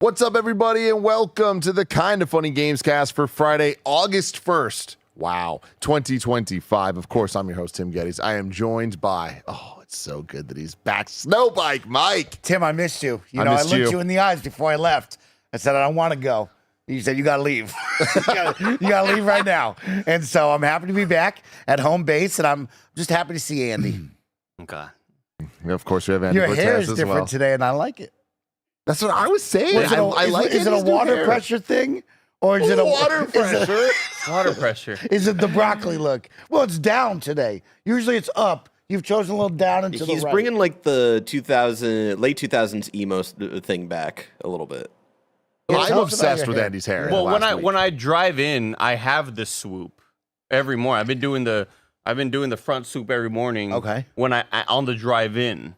What's up, everybody, and welcome to the Kind of Funny Gamescast for Friday, August 1st. Wow, 2025. Of course, I'm your host, Tim Geddes. I am joined by, it's so good that he's back, Snowbike Mike. Tim, I missed you. I looked you in the eyes before I left. I said, I don't want to go. You said, you got to leave. you got to leave right now. And so I'm happy to be back at home base, and I'm just happy to see Andy. Okay. Of course, we have Andy Your Cortez hair is as different well. today, and I like it. That's what I was saying. Is it a water pressure thing? Or is it a water pressure? Water pressure. Is it the broccoli look? Well, it's down today. Usually it's up. You've chosen a little down and to the right. He's bringing like the late 2000s emo thing back a little bit. Well, I'm tell us about obsessed your with hair. Andy's hair. Well, last week. when I drive in, I have the swoop every morning. I've been doing the front swoop every morning. Okay. When I on the drive in,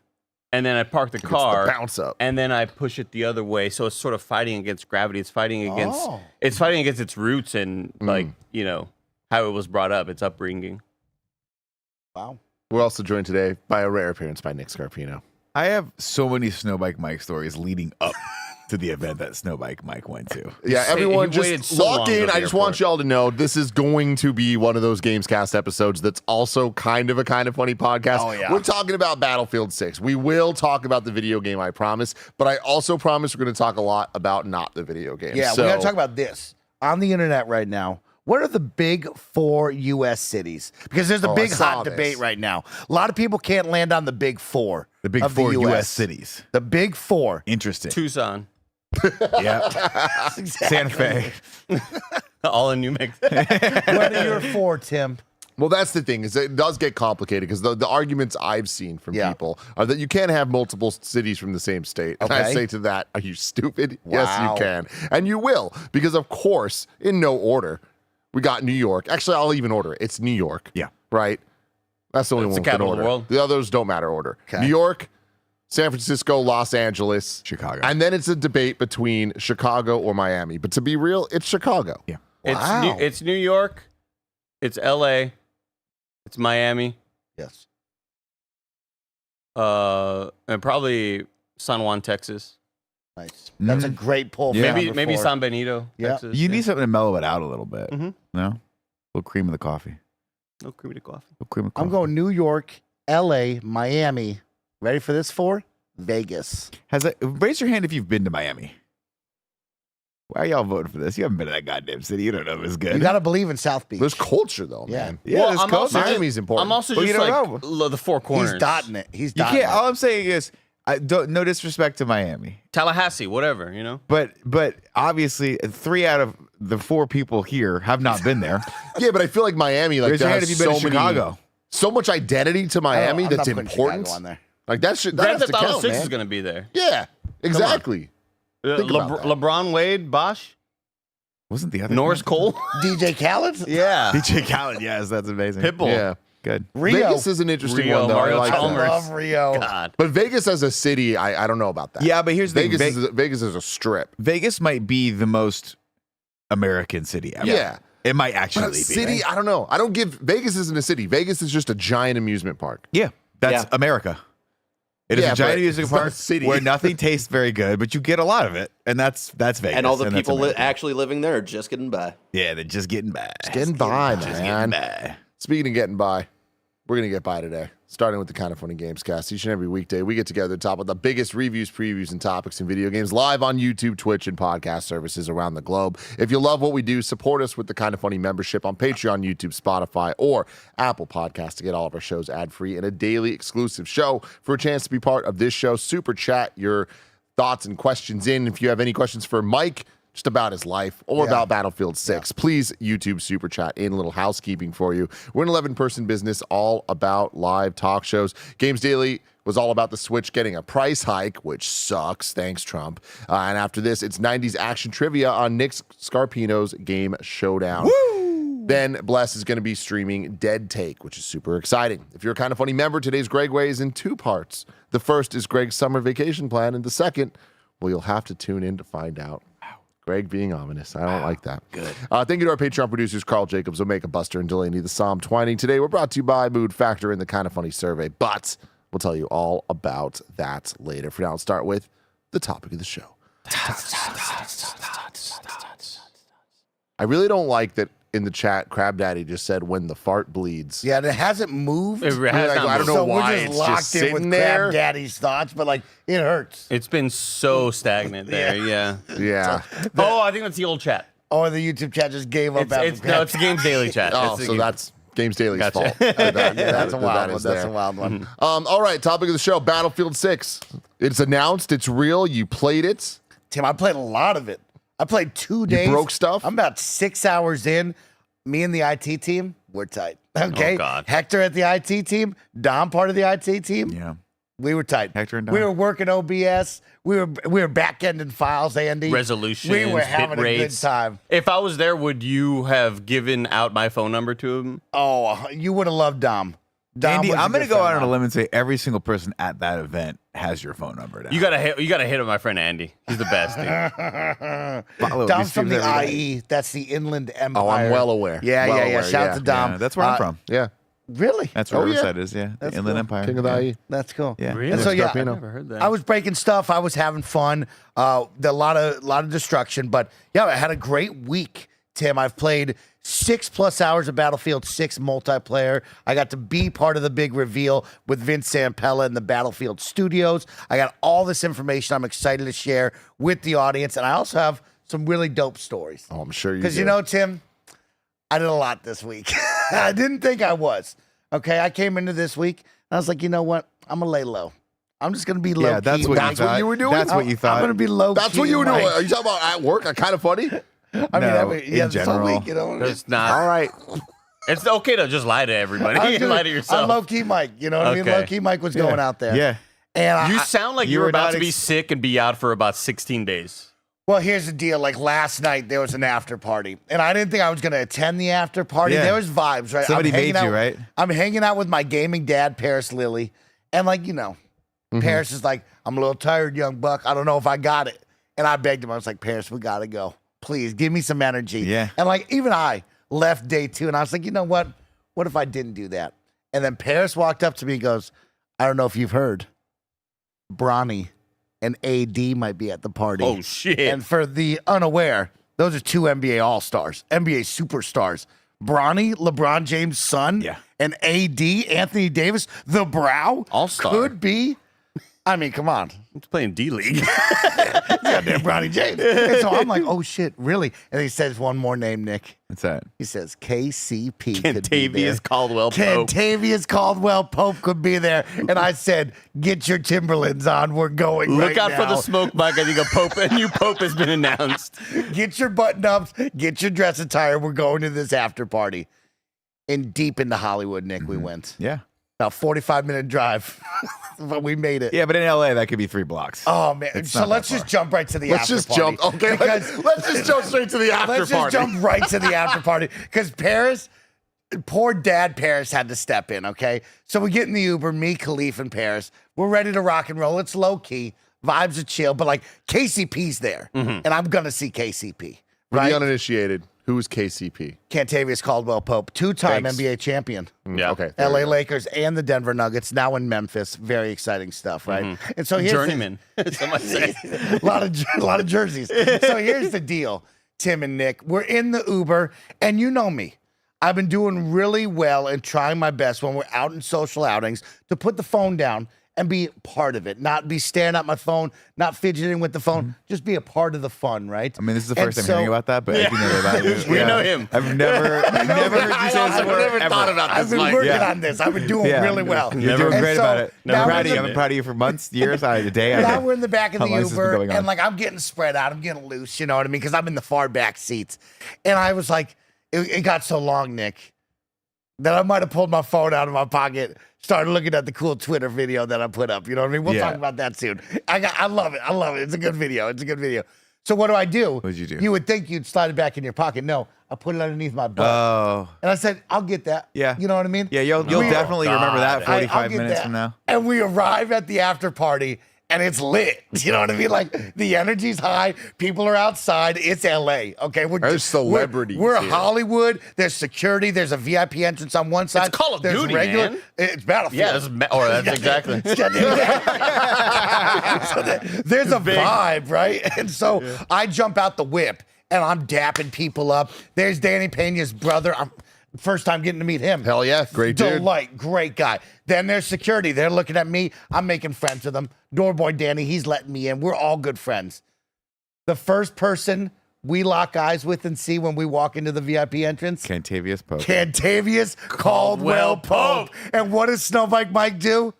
and then I park the It's car, the bounce up. and then I push it the other way. So it's sort of fighting against gravity. It's fighting against Oh. its roots and how it was brought up. Its upbringing. Wow. We're also joined today by a rare appearance by Nick Scarpino. I have so many Snowbike Mike stories leading up to the event that Snowbike Mike went to. Yeah, He everyone waited just so lock long to in. go to I the just want airport. y'all to know this is going to be one of those Gamescast episodes that's also kind of a kind of funny podcast. Oh, yeah. We're talking about Battlefield 6. We will talk about the video game, I promise, but I also promise we're going to talk a lot about not the video game. Yeah, so, we got to talk about this. On the internet right now, what are the big 4 U.S. cities? Because there's a I big saw hot this. debate right now. A lot of people can't land on the big 4. The big of 4 the U.S. cities. The big 4. Interesting. Tucson, Yeah. Santa Fe. all in New Mexico. What are your 4, Tim? well, that's the thing, is it does get complicated because the arguments I've seen from Yeah. people are that you can't have multiple cities from the same state. And I Okay. say to that, are you stupid? Yes, Wow. you can. And you will, because of course, in no order, we got New York. Actually, I'll even order it. It's New York. Yeah. Right? That's the only That's one the we can capital of order. the world. The others don't matter order. Okay. New York, San Francisco, Los Angeles, Chicago. And then it's a debate between Chicago or Miami. But to be real, it's Chicago. Yeah. Wow. It's New York, it's L.A., it's Miami, Yes. and probably San Juan, Texas. Nice. That's a great pull. Yeah. for Maybe number 4. San Benito, Yeah. Texas. You need something to mellow it out a little bit. Mhm. No? A little cream in the coffee. no cream to coffee. A little cream in the coffee. I'm going New York, L.A., Miami. Ready for this 4? Vegas. Raise your hand if you've been to Miami. Why are y'all voting for this? You haven't been to that goddamn city. You don't know if it's good. You got to believe in South Beach. There's culture, though, Yeah. man. yeah, Well, there's I'm culture. also- Miami's important. I'm also Well, you just don't like know. the four corners. He's dotting it. He's You dotting can't. it. All I'm saying is, no disrespect to Miami, Tallahassee, whatever, but obviously 3 out of the 4 people here have not been there. Yeah, but I feel like Miami, like, Raise your there hand has if you've been so to many, Chicago. so much identity to Miami I'm that's not putting important. Chicago on there. Like that should that Grand has to Theft Auto count, 6 man. is going to be there. Yeah, exactly. Think about that. LeBron Wade, Bosch, Wasn't the other Norris Cole. DJ Khaled? Yeah. DJ Khaled? Yes, that's amazing. Pitbull. Yeah, Good. Rio. Vegas is an interesting Rio, one though. Mario I like Chalmers. that. Love Rio. God. But Vegas as a city, I don't know about that. Yeah, but here's the Vegas thing. is Vegas is a strip. Vegas might be the most American city ever. Yeah. It might But actually a be. city, I don't know. I don't give Vegas isn't a city. Vegas is just a giant amusement park. Yeah, that's Yeah. America. It is Yeah, a giant but music it's not park a city. where nothing tastes very good, but you get a lot of it, and that's Vegas. And all the that's people America. actually living there are just getting by. Yeah, they're just getting by. Getting by, Just man. getting by. Speaking of getting by, we're going to get by today, starting with the Kind of Funny Gamescast. Each and every weekday, we get together to talk about the biggest reviews, previews, and topics in video games live on YouTube, Twitch, and podcast services around the globe. If you love what we do, support us with the Kind of Funny membership on Patreon, YouTube, Spotify, or Apple Podcasts to get all of our shows ad-free and a daily exclusive show. For a chance to be part of this show, super chat your thoughts and questions in. If you have any questions for Mike, just about his life or about Battlefield 6, please YouTube super chat in. A little housekeeping for you. We're an 11-person business all about live talk shows. Games Daily was all about the Switch getting a price hike, which sucks. Thanks, Trump. And after this, it's 90s action trivia on Nick Scarpino's Game Showdown. Woo! Then Bless is going to be streaming Dead Take, which is super exciting. If you're a Kind of Funny member, today's Greg Way is in 2 parts. The first is Greg's summer vacation plan, and the second, well, you'll have to tune in to find out. Greg being ominous. I don't like that. Good. Thank you to our Patreon producers, Carl Jacobs, Omega Buster, and Delaney the Psalm Twining. Today, we're brought to you by Mood Factor and the Kind of Funny survey, but we'll tell you all about that later. For now, let's start with the topic of the show. I really don't like that in the chat. Crab Daddy just said when the fart bleeds. Yeah, and it hasn't moved. It has Like, not I don't moved. know so why we're just it's locked just in with sitting there. Crab Daddy's thoughts, but like it hurts. It's been so stagnant there. Yeah. Yeah. Oh, I think that's the old chat. Or the YouTube chat just gave up. It's the Games Daily chat. Oh, It's the so Games- that's Games Daily's Gotcha. fault. That's a wild one. is That's there. a wild one. All right, topic of the show: Battlefield 6. It's announced. It's real. You played it. Tim, I played a lot of it. I played 2 days. broke stuff? I'm about 6 hours in. Me and the IT team, we're tight. Okay. Oh, God. Hector at the IT team, Dom part of the IT team. Yeah. We were tight. Hector and Dom. We were working OBS. We were back-ending files, Andy. Resolutions, We were hit having a good rates. time. If I was there, would you have given out my phone number to him? Oh, you would have loved Dom. Dom Andy, was a I'm going to good go friend out of on a mine. limb and say every single person at that event has your phone number now. You gotta hit up my friend Andy. He's the best. Dude. Follow Dom's these from the streams every day. IE. That's the Inland Empire. Oh, I'm well aware. Yeah, Well yeah. aware, Shout out yeah. to Dom. Yeah, that's where I'm from. Yeah. Really? That's where Oh, yeah. Riverside is, yeah. The Inland cool. Empire. King of the yeah. IE. That's cool. Yeah. Really? And so yeah, I've never heard that. I was breaking stuff. I was having fun. A lot of destruction, but yeah, I had a great week. Tim, I've played 6+ hours of Battlefield 6 multiplayer. I got to be part of the big reveal with Vince Zampella in the Battlefield studios. I got all this information I'm excited to share with the audience, and I also have some really dope stories. Oh, I'm sure you Because do. you know, Tim, I did a lot this week. I didn't think I was. Okay, I came into this week and I was like, you know what? I'm gonna lay low. I'm just gonna be low. Yeah, that's key. what you That's what thought. you were doing? That's what you thought. I'm gonna be low. That's what key, you were doing. Mike. Are you talking about at work? Kind of funny. I mean, No, yeah, in this whole general. week, you know. It's not. All right. It's okay to just lie to everybody. I'm lie to yourself. I'm low key Mike. You know what I mean? Okay. Low key Mike was going out there. Yeah. And You I, sound like you you were were about not to be sick and be out for about 16 days. well, here's the deal. Like last night, there was an after party, and I didn't think I was going to attend the after party. Yeah. There was vibes, right? Somebody I'm hanging made you, out- right? I'm hanging out with my gaming dad, Paris Lilly, and like you know, Paris is like, I'm a little tired, young buck. I don't know if I got it, and I begged him. I was like, Paris, we got to go. Please give me some energy. Yeah. And like even I left day 2, and I was like, you know what? What if I didn't do that? And then Paris walked up to me and goes, I don't know if you've heard, Bronny and AD might be at the party. Oh, shit. And for the unaware, those are 2 NBA All-Stars, NBA superstars. Bronny, LeBron James' son, Yeah. and AD, Anthony Davis, the brow, All-star. could be. I mean, come on. He's playing D-League. Goddamn Bronny James. And so I'm like, oh, shit, really? And he says one more name, Nick. What's that? He says KCP could be there. Cantavius Caldwell Pope. Cantavius Caldwell Pope could be there. And I said, get your Timberlands on. We're going Look right out for now. the smoke, Mike. I think a new Pope has been announced. Get your button ups, get your dress attire. We're going to this after party. And deep into Hollywood, Nick, we went. Yeah. About 45-minute drive, but we made it. Yeah, but in LA, that could be 3 blocks. Oh, man. It's So not let's that just far. jump right to the Let's after just party. jump. Okay. Because Let's just jump straight to the after let's party. just jump right to the after party. Because Paris, poor dad Paris had to step in, okay? So we get in the Uber, me, Khalif, and Paris. We're ready to rock and roll. It's low key. Vibes are chill, but like KCP's there. And I'm going to see KCP, For the right? uninitiated, who is KCP? Cantavius Caldwell Pope, 2-time Thanks. NBA champion. Yeah. Okay. there LA we go. Lakers and the Denver Nuggets, now in Memphis. Very exciting stuff, right? And so here's Journeyman. Somebody say. a lot of jerseys. So here's the deal, Tim and Nick. We're in the Uber, and you know me. I've been doing really well and trying my best when we're out in social outings to put the phone down and be part of it, not be staring at my phone, not fidgeting with the phone, just be a part of the fun, right? I mean, this is the And first time so- hearing about that, but I do know about you. We know him. I've never heard you say this I've word never ever. thought about I've this, been Mike. working Yeah. on this. I've been doing Yeah. really well. You're Never- doing And great so about it. now I'm we're proud of you. in I've the- been proud of you for months, years, a day. I Now think. we're in the back of How the long has this been Uber, going on? and like I'm getting spread out, I'm getting loose, you know what I mean? Because I'm in the far back seats, and I was like, it got so long, Nick, that I might have pulled my phone out of my pocket, started looking at the cool Twitter video that I put up. You know what I mean? We'll Yeah. talk about that soon. I love it. I love it. It's a good video. It's a good video. So what do? What'd you do? You would think you'd slide it back in your pocket. No, I put it underneath my butt, Oh. and I said, I'll get that. Yeah. You know what I mean? Yeah, you'll We- definitely remember that I'll 45 get minutes that. from now. And we arrive at the after party, and it's lit. You know what I mean? Like the energy's high. People are outside. It's LA. Okay, There's celebrities We're here. Hollywood. There's security. There's a VIP entrance on one side. It's Call of There's Duty, regular, man. It's Battlefield. Yeah, that's exactly. So there's a vibe, right? And so I jump out the whip and I'm dapping people up. There's Danny Pena's brother. I'm first time getting to meet him. Hell yeah, great dude. Delight, great guy. Then there's security. They're looking at me. I'm making friends with them. Door boy Danny, he's letting me in. We're all good friends. The first person we lock eyes with and see when we walk into the VIP entrance, Cantavius Pope. Cantavius Caldwell Pope. And what does Snowbike Mike do?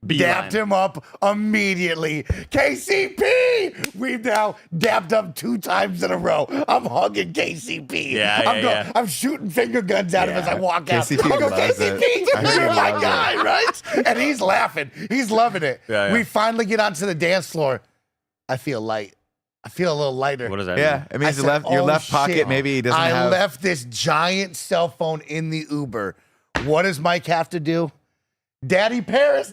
Dapped him up immediately. KCP! We've now dapped up 2 times in a row. I'm hugging KCP. I'm shooting finger guns at him as I walk out. KCP I go, loves it. KCP, you're my guy, right? And he's laughing. He's loving it. We finally get onto the dance floor. I feel light. I feel a little lighter. What does that Yeah, mean? it means I said, your left pocket shit. maybe he doesn't have. I left this giant cell phone in the Uber. What does Mike have to do? Daddy Paris,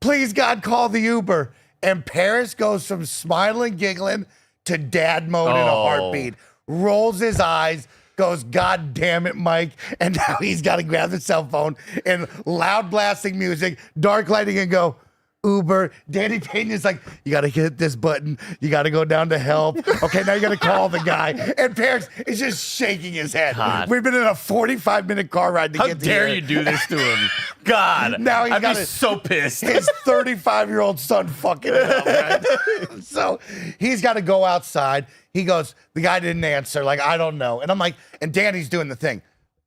please God, call the Uber. And Paris goes from smiling, giggling to dad mode in a heartbeat. Rolls his eyes, goes, God damn it, Mike. And now he's got to grab the cell phone and loud blasting music, dark lighting, and go, Uber. Danny Pena's like, you got to hit this button. You got to go down to help. Okay, now you got to call the guy. And Paris is just shaking his head. God. We've been in a 45-minute car ride to How get to dare here. you do this to him? God. Now he's I'd got be his- so pissed. His 35-year-old son fucking it up, right? So he's got to go outside. He goes, the guy didn't answer. Like, I don't know. And I'm like, and Danny's doing the thing.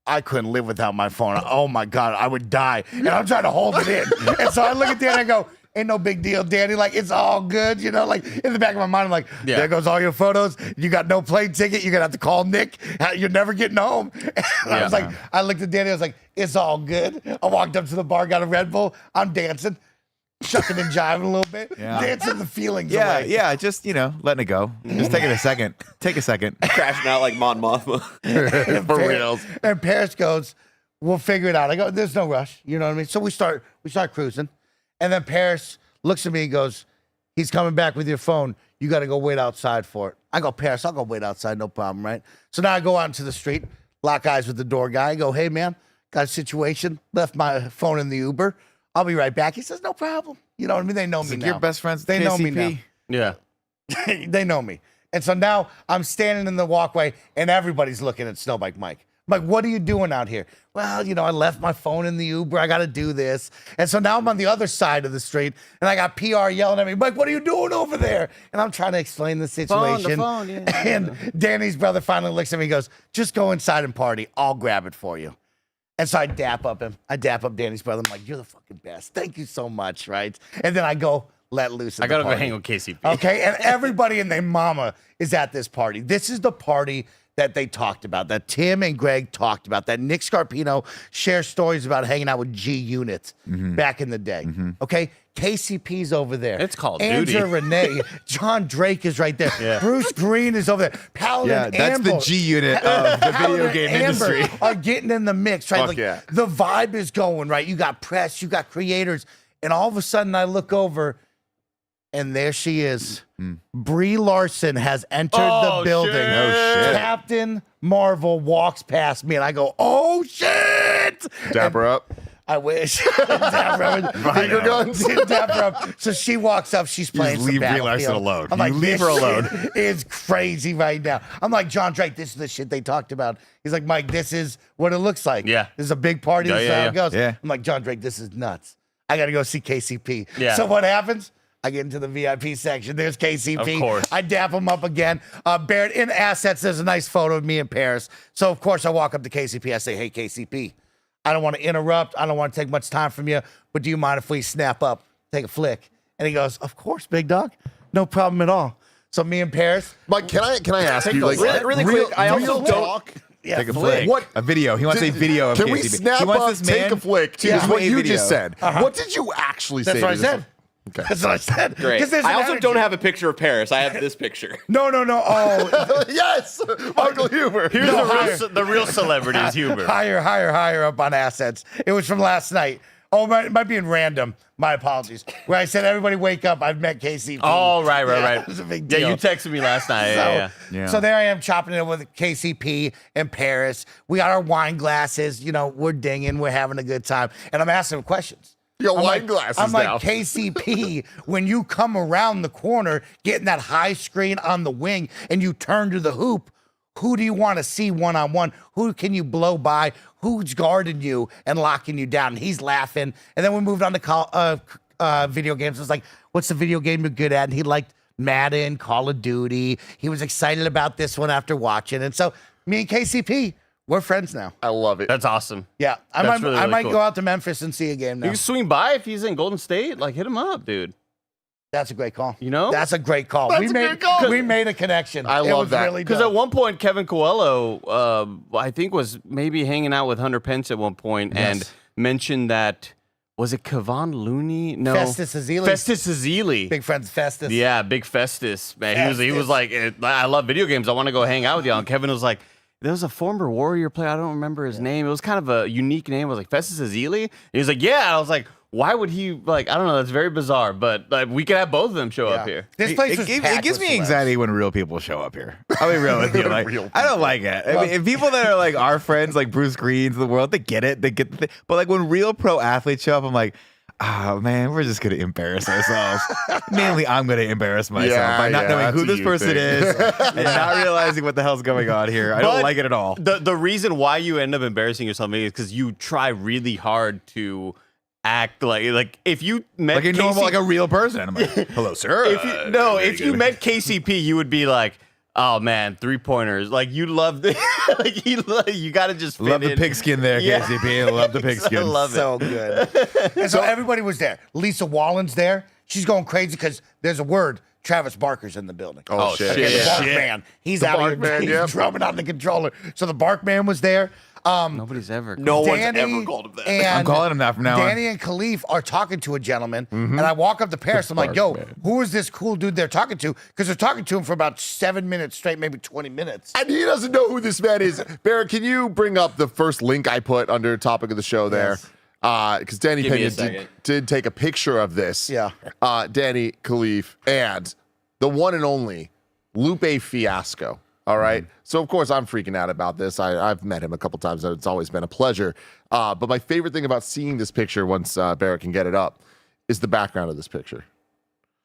I couldn't live without my phone. Oh my God, I would die. And I'm trying to hold it in. And so I look at Danny and I go, ain't no big deal, Danny. Like, it's all good. You know, like in the back of my mind, I'm like, there goes all your photos. You got no plane ticket. You're going to have to call Nick. You're never getting home. And I was like, I looked at Danny. I was like, it's all good. I walked up to the bar, got a Red Bull. I'm dancing, shucking and jiving a little bit, dancing the feelings away. Yeah, just, letting it go. Just taking a second. Take a second. Crashing out like Mon Mothma. For reals. And Paris goes, we'll figure it out. I go, there's no rush. You know what I mean? So we start cruising. And then Paris looks at me and goes, he's coming back with your phone. You got to go wait outside for it. I go, Paris, I'll go wait outside. No problem, right? So now I go out into the street, lock eyes with the door guy. I go, hey, man, got a situation. Left my phone in the Uber. I'll be right back. He says, no problem. You know what I mean? They know me now. Your best friends, They know me KCP? now. Yeah. They know me. And so now I'm standing in the walkway and everybody's looking at Snowbike Mike. Mike, what are you doing out here? Well, I left my phone in the Uber. I got to do this. And so now I'm on the other side of the street and I got PR yelling at me. Mike, what are you doing over there? And I'm trying to explain the situation. And Danny's brother finally looks at me and goes, just go inside and party. I'll grab it for you. And so I dap up him. I dap up Danny's brother. I'm like, you're the fucking best. Thank you so much, right? And then I go let loose. I got to go hang with KCP. Okay, and everybody and their mama is at this party. This is the party that they talked about, that Tim and Greg talked about, that Nick Scarpino shares stories about hanging out with G Unit back in the day. Okay, KCP's over there. It's called Angela Duty. Renee, John Drake is right there. Yeah. Bruce Green is over there. Paladin Yeah, that's Amber, the G unit of the video Paladin game Amber industry. are getting in the mix, right? Fuck Like yeah. the vibe is going, right? You got press, you got creators, and all of a sudden I look over and there she is. Brie Larson has entered the building. shit. Oh, shit. Captain Marvel walks past me and I go, oh shit. Dap her up. I wish. Dap her up. Finger guns. Dap her up. So she walks up, she's playing just some leave Brie Larson Battlefield. alone. I'm You like, leave this her alone. shit is crazy right now. I'm like, John Drake, this is the shit they talked about. He's like, Mike, this is what it looks like. Yeah. This is a big party. Yeah, This is yeah, how yeah. it goes. Yeah. I'm like, John Drake, this is nuts. I got to go see KCP. Yeah. So what happens? I get into the VIP section. There's KCP. Of course. I dap him up again. Barrett, in assets, there's a nice photo of me in Paris. So, of course, I walk up to KCP. I say, hey, KCP, I don't want to interrupt. I don't want to take much time from you, but do you mind if we snap up, take a flick? And he goes, of course, big dog. No problem at all. So me and Paris. Mike, can I ask you, like, Really quick, I also real don't- talk? Yeah, Take a flick. flick. What- A video. He wants a video of Can KCP. we snap he wants up, this man take a flick? to Is do what a you video. just said. What did you actually say? That's what I to this? said. Okay. That's what I said. Great. 'Cause there's I an also energy. don't have a picture of Paris. I have this picture. No. Oh, Yes, Michael Huber. Here's the real celebrities, Huber. higher up on assets. It was from last night. Oh, it might be in random. My apologies. Where I said, everybody wake up. I've met KCP. Oh, right. It was a big deal. Yeah, you texted me last night. Yeah. So there I am chopping it with KCP in Paris. We got our wine glasses. You know, we're dinging. We're having a good time. And I'm asking him questions. Yo, I'm wine glasses I'm now. like, KCP, when you come around the corner, getting that high screen on the wing, and you turn to the hoop, who do you want to see one-on-one? Who can you blow by? Who's guarding you and locking you down? And he's laughing. And then we moved on to video games. I was like, what's the video game you're good at? And he liked Madden, Call of Duty. He was excited about this one after watching. And so me and KCP, we're friends now. I love it. That's awesome. Yeah, I might go out to Memphis and see a game now. You can swing by if he's in Golden State. Like, hit him up, dude. That's a great call. You know? That's a great call. That's a great call. We made a connection. I It love was that. really Because dope. at one point, Kevin Coelho, I think, was maybe hanging out with Hunter Pence at one point and mentioned that, was it Kevon Looney? No. Festus Ezeli. Festus Ezeli. Big friends Festus. Yeah, big Festus. Man, he was like, I love video games. I want to go hang out with y'all. And Kevin was like, there was a former Warrior player. I don't remember his name. It was kind of a unique name. It was like Festus Ezeli. He was like, yeah. I was like, why would he, like, I don't know. That's very bizarre. But like, we could have both of them show up here. This place was It packed gives with me celebs. anxiety when real people show up here. I'll be real with you. Like, Real I don't like it. I mean, if people that are like our friends, like Bruce Greens of the world, they get it. They get the thing. But like when real pro athletes show up, I'm like, oh man, we're just gonna embarrass ourselves. Mainly, I'm gonna embarrass myself by not knowing who this person is and not realizing what the hell's going on here. I don't But like it at all. The reason why you end up embarrassing yourself maybe is because you try really hard to act like if you met Like a normal, like a real person. I'm like, hello, sir. If you met KCP, you would be like, oh man, 3-pointers. Like you love the like you got to just fit love the in. pigskin there, Yeah. KCP. Love the pigskin. I love it. So good. And so everybody was there. Lisa Wallen's there. She's going crazy because there's a word. Travis Barker's in the building. Oh, shit. Okay, the Yeah. Bark Man. He's out Bark here. Man, He's yep. drumming on the controller. So the Bark Man was there. Nobody's ever. No one's Danny ever called him that. and I'm calling him that from now on. Danny and Khalif are talking to a gentleman, and I walk up to Paris. I'm like, yo, who is this cool dude they're talking to? Because they're talking to him for about 7 minutes straight, maybe 20 minutes. And he doesn't know who this man is. Barrett, can you bring up the first link I put under topic of the show there? Because Danny Give me Pena a second. did take a picture of this. Yeah. Danny, Khalif, and the one and only Lupe Fiasco. All right. So, of course, I'm freaking out about this. I've met him a couple times. It's always been a pleasure. But my favorite thing about seeing this picture, once Barrett can get it up, is the background of this picture.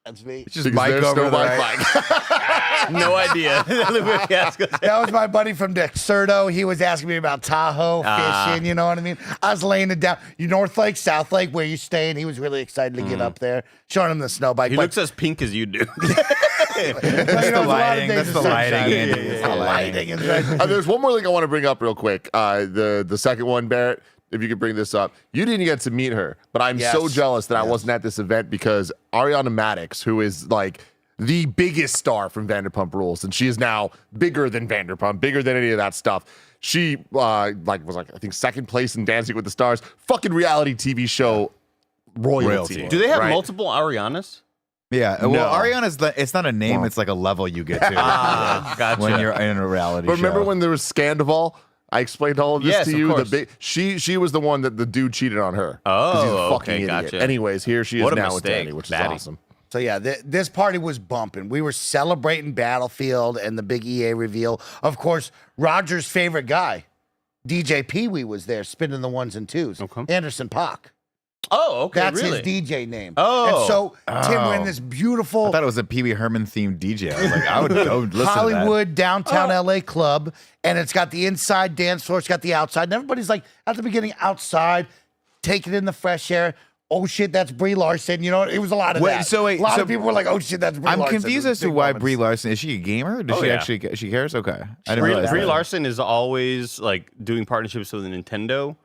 That's me. It's just Because Mike there's over no the Mike. right. No idea. That was my buddy from Dexerto. He was asking me about Tahoe fishing. You know what I mean? I was laying it down. You North Lake, South Lake, where you staying? He was really excited to get up there, showing him the snow bike. He But, looks as pink as you do. you know, That's there's a the lot of lighting. days That's of the sunshine. lighting. Andy. It's the Lighting is right. There's one more thing I want to bring up real quick. The second one, Barrett, if you could bring this up. You didn't get to meet her, but I'm so Yes. jealous that I wasn't at this event because Ariana Maddox, who is like the biggest star from Vanderpump Rules, and she is now bigger than Vanderpump, bigger than any of that stuff. She was I think second place in Dancing with the Stars, fucking reality TV show royalty. Do they have right? multiple Arianas? Yeah. No. Well, Ariana's it's not a name. It's like a level you get to Gotcha. when you're in a reality But remember show. when there was Scandival? I explained all of this Yes, to of you. course. She was the one that the dude cheated on her. 'Cause he's a Oh, fucking okay, idiot. gotcha. Anyways, here she is What a now with mistake, Danny, which is Batty. awesome. So yeah, this party was bumping. We were celebrating Battlefield and the big EA reveal. Of course, Roger's favorite guy, DJ Pee Wee, was there spinning the ones and twos. Okay. Anderson Paak. Oh, okay. That's really? his DJ name. Oh. And so Tim, we're in this beautiful I thought it was a Pee Wee Herman themed DJ. I was like, I would go listen Hollywood downtown Oh. LA club, and it's got the inside dance floor, it's got the outside, and everybody's like at the beginning outside, taking in the fresh air. Oh shit, that's Brie Larson. You know, it was a lot of Wait, that. so wait, a lot so of people were like, "Oh shit, that's Brie that. I'm Larson." confused It was as to big why moments. Brie Larson is she a gamer? Or does Oh, she yeah. actually she cares? Okay, I didn't Brie, realize Brie that. Larson is always like doing partnerships with Nintendo.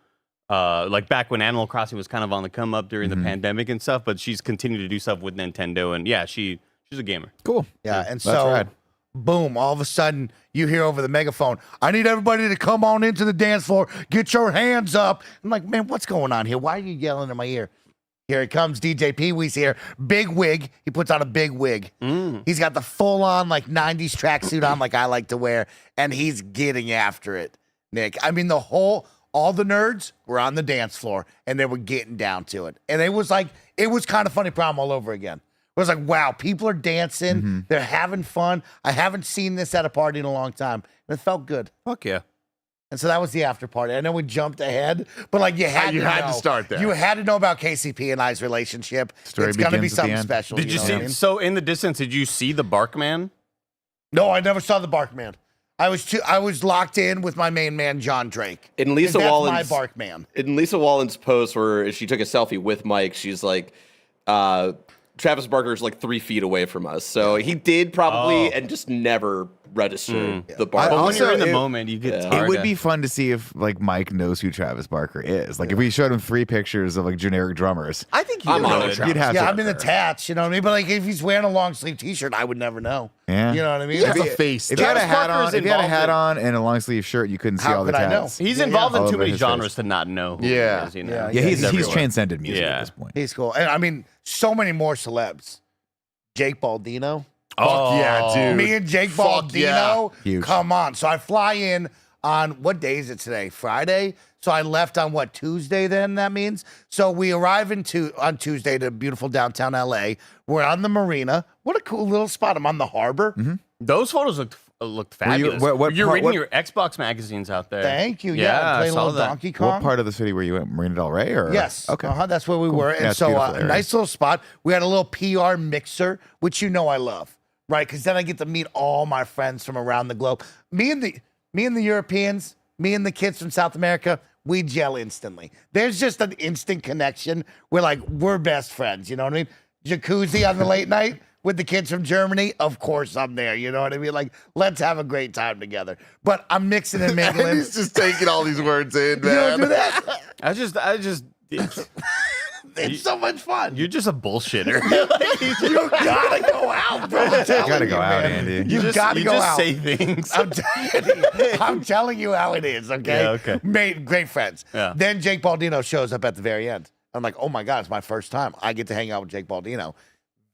Like back when Animal Crossing was kind of on the come up during the pandemic and stuff, but she's continued to do stuff with Nintendo, and yeah, she's a gamer. Cool. Yeah, and That's so rad. boom, all of a sudden you hear over the megaphone, "I need everybody to come on into the dance floor. Get your hands up." I'm like, "Man, what's going on here? Why are you yelling in my ear?" Here it comes, DJ Pee Wee's here. Big wig. He puts on a big wig. He's got the full-on like 90s tracksuit on like I like to wear, and he's getting after it, Nick. I mean, the whole all the nerds were on the dance floor and they were getting down to it. And it was kind of funny prom all over again. It was like, wow, people are dancing. They're having fun. I haven't seen this at a party in a long time. And it felt good. Fuck yeah. And so that was the after party. I know we jumped ahead, but like you had to start there. You had to know about KCP and I's relationship. Story it's going to be begins at the something end. special. Did you know see? what I mean? So in the distance, did you see the Barkman? No, I never saw the Barkman. I was locked in with my main man, John Drake. In Lisa That's Wallen's my Barkman. In Lisa Wallen's post where she took a selfie with Mike, she's like, Travis Barker's like 3 feet away from us. So he did probably and just never registered the Barker. But when Also, you're in the it- moment, you get It would be fun to see if like Mike knows who Travis Barker is. Like if we showed him 3 pictures of like generic drummers. I think I'm on would. it. You'd have Yeah, to. I'm in the tats, you know what I mean? But like if he's wearing a long sleeve t-shirt, I would never know. Yeah. You know what I mean? He has a face. If you had a Travis hat Barker on, is if you had a involved hat in- on and a long sleeve shirt, you couldn't see How all the could I know? tats. He's Yeah, involved All in too over many his genres face. to not know who Yeah. he is, you know? Yeah, Yeah, he's everywhere. transcended music Yeah. at this point. He's cool. And I mean, so many more celebs. Jake Baldino. Fuck yeah, dude. Me and Jake Fuck Baldino. Huge. Come on. So I fly in on, what day is it today? Friday? So I left on what, Tuesday then, that means? So we arrive on Tuesday to beautiful downtown LA. We're on the marina. What a cool little spot. I'm on the harbor. Those photos looked fabulous. what You're part- reading what- your Xbox magazines out there. Thank you. Yeah, Yeah, I playing a saw little that. Donkey Kong. What part of the city were you at? Marina Del Rey or? Yes. Okay. That's where we were. Yeah, And it's a so beautiful a area. nice little spot. We had a little PR mixer, which you know I love, right? Because then I get to meet all my friends from around the globe. Me and the Europeans, me and the kids from South America, we gel instantly. There's just an instant connection. We're best friends. You know what I mean? Jacuzzi on the late night with the kids from Germany. Of course I'm there. You know what I mean? Like, let's have a great time together. But I'm mixing and And mingling. he's just taking all these words in, You don't man. do that? I just, It's so much fun. you're just a bullshitter. You gotta go out, bro. I'm telling Gotta you, go out, man. Andy. You gotta go out. say things. I'm telling you how it is, okay? Yeah, okay. Made great friends. Yeah. Then Jake Baldino shows up at the very end. I'm like, oh my God, it's my first time. I get to hang out with Jake Baldino.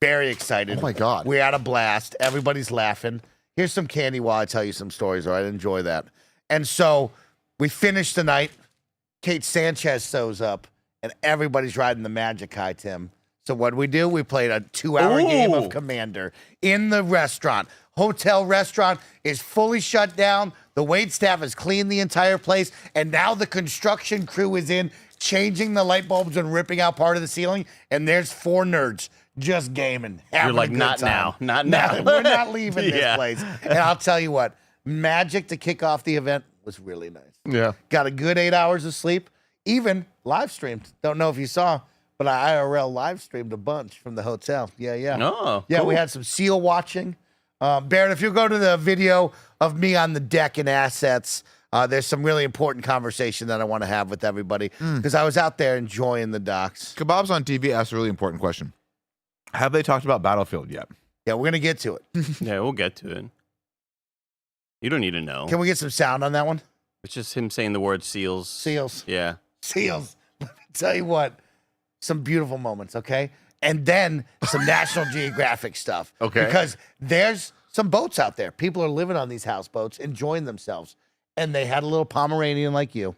Very excited. Oh my God. We had a blast. Everybody's laughing. Here's some candy while I tell you some stories, all right? Enjoy that. And so we finished the night. Kate Sanchez shows up, and everybody's riding the Magic High, Tim. So what do? We played a 2-hour game of Ooh. Commander in the restaurant. Hotel restaurant is fully shut down. The wait staff has cleaned the entire place, and now the construction crew is in, changing the light bulbs and ripping out part of the ceiling. And there's 4 nerds just gaming. Having like, a good not time. now, not now. We're not leaving this Yeah. place. And I'll tell you what, Magic to kick off the event was really nice. Yeah. Got a good 8 hours of sleep. Even live streamed. Don't know if you saw, but I IRL live streamed a bunch from the hotel. Yeah. Oh, Yeah, cool. we had some seal watching. Barrett, if you go to the video of me on the deck in assets, there's some really important conversation that I want to have with everybody because I was out there enjoying the docks. Kebabs on TV asked a really important question. Have they talked about Battlefield yet? Yeah, we're gonna get to it. Yeah, we'll get to it. You don't need to know. Can we get some sound on that one? It's just him saying the word seals. Seals. Yeah. Seals. Let me tell you what, some beautiful moments, okay? And then some National Geographic stuff. Okay. Because there's some boats out there. People are living on these houseboats, enjoying themselves. And they had a little Pomeranian like you.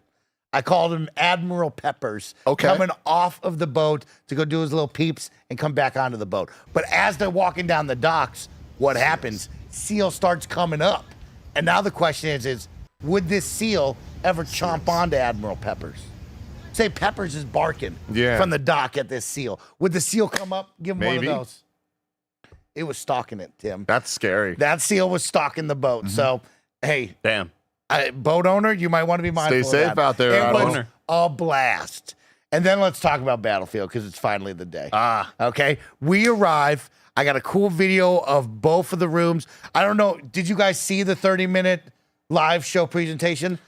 I called him Admiral Peppers. Okay. Coming off of the boat to go do his little peeps and come back onto the boat. But as they're walking down the docks, what happens? Seal starts coming up. And now the question is would this seal ever chomp onto Admiral Peppers? Say Peppers is barking from the dock at this seal. Would the seal come up, give him Maybe. one of those? It was stalking it, Tim. That's scary. That seal was stalking the boat. So, hey, Damn. boat owner, you might want to be mindful Stay of safe that. out there, It boat was owner. a blast. And then let's talk about Battlefield because it's finally the day. Okay. We arrive. I got a cool video of both of the rooms. I don't know. Did you guys see the 30-minute live show presentation?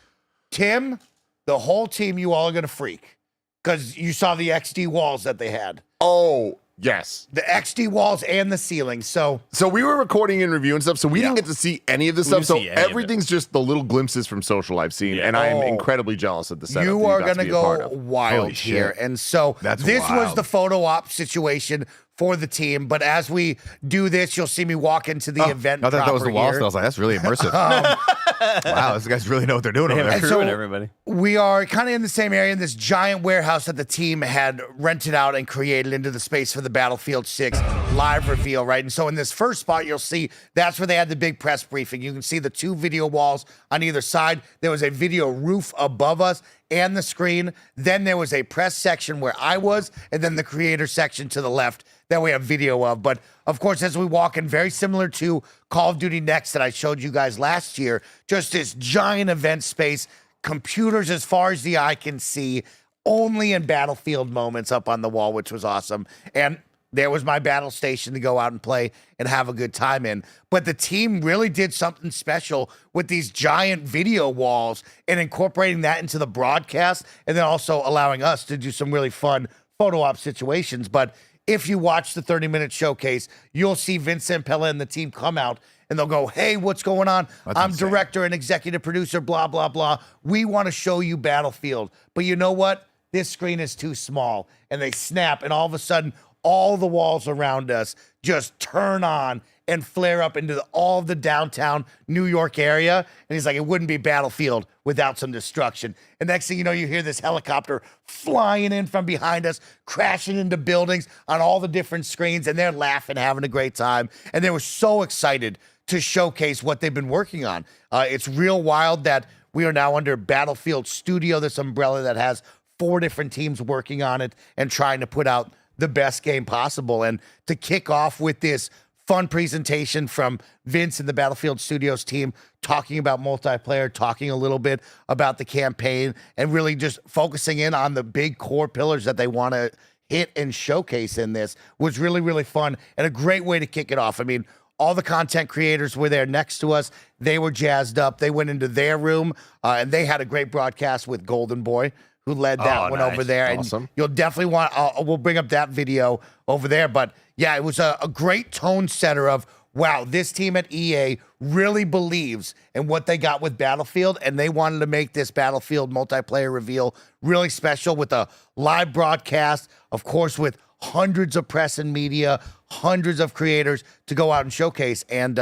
Tim, the whole team, you all are going to freak because you saw the XD walls that they had. Oh, yes. The XD walls and the ceiling. So We were recording and reviewing stuff, so we didn't get to see any of this stuff. didn't So see any of it. everything's just the little glimpses from social I've seen, Yeah. and I am Oh. incredibly jealous of the setup. you that are got going to be a part go of. wild Holy shit. here. And so That's this was wild. the photo op situation for the team. But as we do this, you'll see me walk into the event. I thought that was the proper wall here. still. I was like, that's really immersive. Wow, these guys really know what they're doing over They have there. crew and everybody. We are kind of in the same area in this giant warehouse that the team had rented out and created into the space for the Battlefield 6 live reveal, right? And so in this first spot, you'll see that's where they had the big press briefing. You can see the 2 video walls on either side. There was a video roof above us and the screen. Then there was a press section where I was, and then the creator section to the left that we have video of. But of course, as we walk in, very similar to Call of Duty Next that I showed you guys last year, just this giant event space, computers as far as the eye can see, only in Battlefield moments up on the wall, which was awesome. And there was my battle station to go out and play and have a good time in. But the team really did something special with these giant video walls and incorporating that into the broadcast, and then also allowing us to do some really fun photo op situations. But if you watch the 30-minute showcase, you'll see Vincent Pella and the team come out and they'll go, hey, what's going on? I'm insane. director and executive producer, blah, blah, blah. We want to show you Battlefield. But you know what? This screen is too small. And they snap, and all of a sudden, all the walls around us just turn on and flare up into all of the downtown New York area. And he's like, it wouldn't be Battlefield without some destruction. And next thing you know, you hear this helicopter flying in from behind us, crashing into buildings on all the different screens, and they're laughing, having a great time. And they were so excited to showcase what they've been working on. It's real wild that we are now under Battlefield Studio, this umbrella that has 4 different teams working on it and trying to put out the best game possible. And to kick off with this fun presentation from Vince and the Battlefield Studios team, talking about multiplayer, talking a little bit about the campaign, and really just focusing in on the big core pillars that they want to hit and showcase in this, was really, really fun and a great way to kick it off. I mean, all the content creators were there next to us. They were jazzed up. They went into their room, and they had a great broadcast with Golden Boy, who led that one over there. Awesome. And you'll definitely want, we'll bring up that video over there. But yeah, it was a great tone setter of, wow, this team at EA really believes in what they got with Battlefield, and they wanted to make this Battlefield multiplayer reveal really special with a live broadcast, of course, with hundreds of press and media, hundreds of creators to go out and showcase. And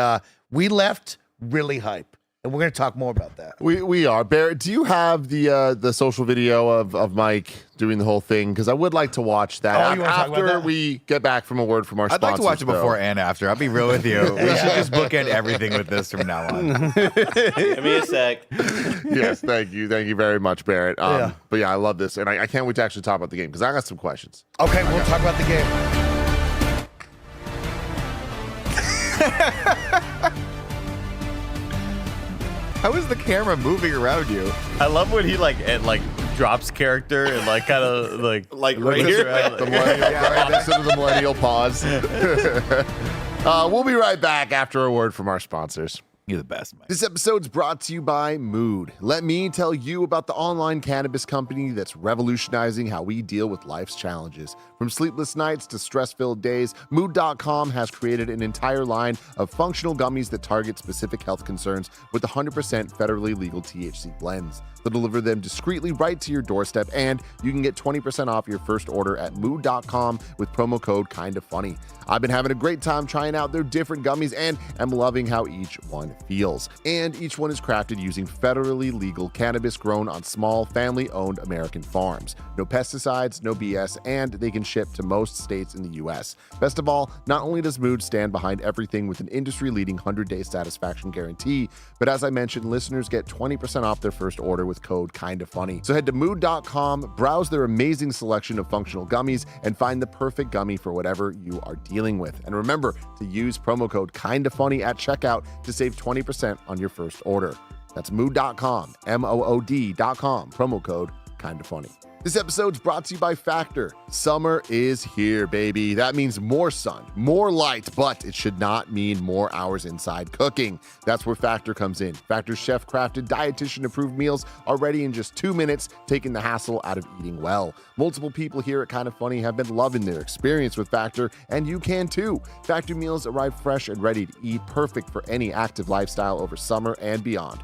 we left really hype. And we're going to talk more about that. We are. Barrett, do you have the social video of Mike doing the whole thing? Because I would like to watch that Oh, you wanna talk about after that? we get back from a word from our I'd sponsors. like to watch it before and after. I'll be real with you. We should just bookend everything with this from now on. Give me a sec. Yes, thank you very much, Barrett. But yeah, I love this, and I can't wait to actually talk about the game because I got some questions. Okay, we'll talk about the game. How is the camera moving around you? I love when he it drops character and kind of like Like looks right here. around, The millennial, right next to the millennial pause. We'll be right back after a word from our sponsors. You're the best, man. This episode's brought to you by Mood. Let me tell you about the online cannabis company that's revolutionizing how we deal with life's challenges. From sleepless nights to stress-filled days, Mood.com has created an entire line of functional gummies that target specific health concerns with 100% federally legal THC blends. They'll deliver them discreetly right to your doorstep, and you can get 20% off your first order at Mood.com with promo code KINDAFUNNY. I've been having a great time trying out their different gummies and am loving how each one feels. And each one is crafted using federally legal cannabis grown on small, family-owned American farms. No pesticides, no BS, and they can ship to most states in the U.S. Best of all, not only does Mood stand behind everything with an industry-leading 100-day satisfaction guarantee, but as I mentioned, listeners get 20% off their first order with code KINDAFUNNY. So head to Mood.com, browse their amazing selection of functional gummies, and find the perfect gummy for whatever you are dealing with. And remember to use promo code KINDAFUNNY at checkout to save 20% on your first order. That's Mood.com, MOOD.com, promo code KINDAFUNNY. This episode's brought to you by Factor. Summer is here, baby. That means more sun, more light, but it should not mean more hours inside cooking. That's where Factor comes in. Factor's chef-crafted, dietitian-approved meals are ready in just 2 minutes, taking the hassle out of eating well. Multiple people here at Kinda Funny have been loving their experience with Factor, and you can too. Factor meals arrive fresh and ready to eat, perfect for any active lifestyle over summer and beyond.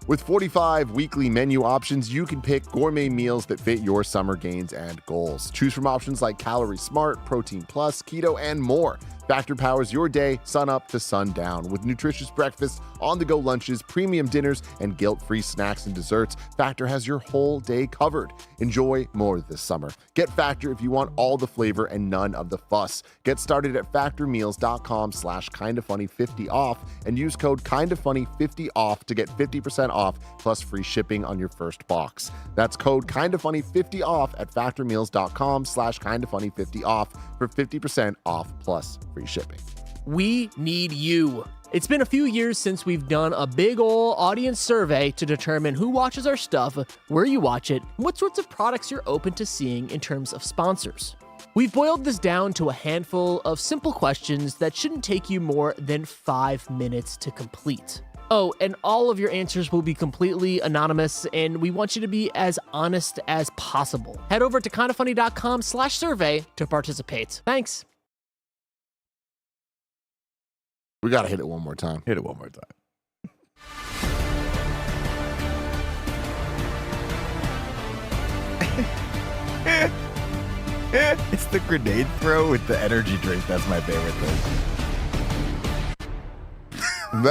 With 45 weekly menu options, you can pick gourmet meals that fit your summer gains and goals. Choose from options like Calorie Smart, Protein Plus, Keto, and more. Factor powers your day, sun up to sundown. With nutritious breakfasts, on-the-go lunches, premium dinners, and guilt-free snacks and desserts, Factor has your whole day covered. Enjoy more this summer. Get Factor if you want all the flavor and none of the fuss. Get started at factormeals.com/kindafunny50 off and use code kindafunny50 off to get 50% off plus free shipping on your first box. That's code kindafunny50 off at factormeals.com/kindafunny50 off for 50% off plus free shipping. We need you. It's been a few years since we've done a big ol' audience survey to determine who watches our stuff, where you watch it, and what sorts of products you're open to seeing in terms of sponsors. We've boiled this down to a handful of simple questions that shouldn't take you more than 5 minutes to complete. Oh, and all of your answers will be completely anonymous, and we want you to be as honest as possible. Head over to kindafunny.com/survey to participate. Thanks. We got to hit it one more time. Hit it one more time. It's the grenade throw with the energy drink. That's my favorite thing.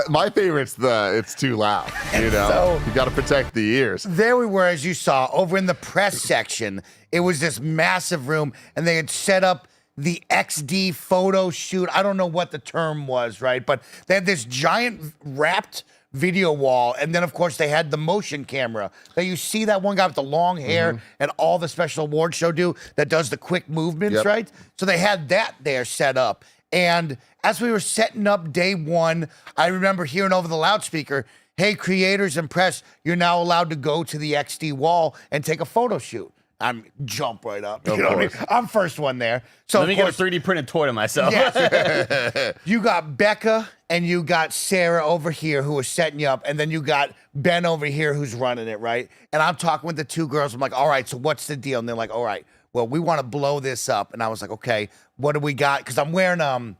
My favorite's it's too loud. You know, So- you got to protect the ears. There we were, as you saw, over in the press section. It was this massive room, and they had set up the XD photo shoot. I don't know what the term was, right? But they had this giant wrapped video wall, and then, of course, they had the motion camera. Now, you see that one guy with the long hair and all the special award show do that does the quick movements, Yep. right? So they had that there set up. And as we were setting up day one, I remember hearing over the loudspeaker, hey, creators and press, you're now allowed to go to the XD wall and take a photo shoot. I'm jump right up. You know what I mean? I'm first one there. So Let of me get a course, 3D printed toy to myself. yes. You got Becca and you got Sarah over here who was setting you up, and then you got Ben over here who's running it, right? And I'm talking with the two girls. I'm like, all right, so what's the deal? And they're like, all right, well, we want to blow this up. And I was like, okay, what do we got? Because I'm wearing I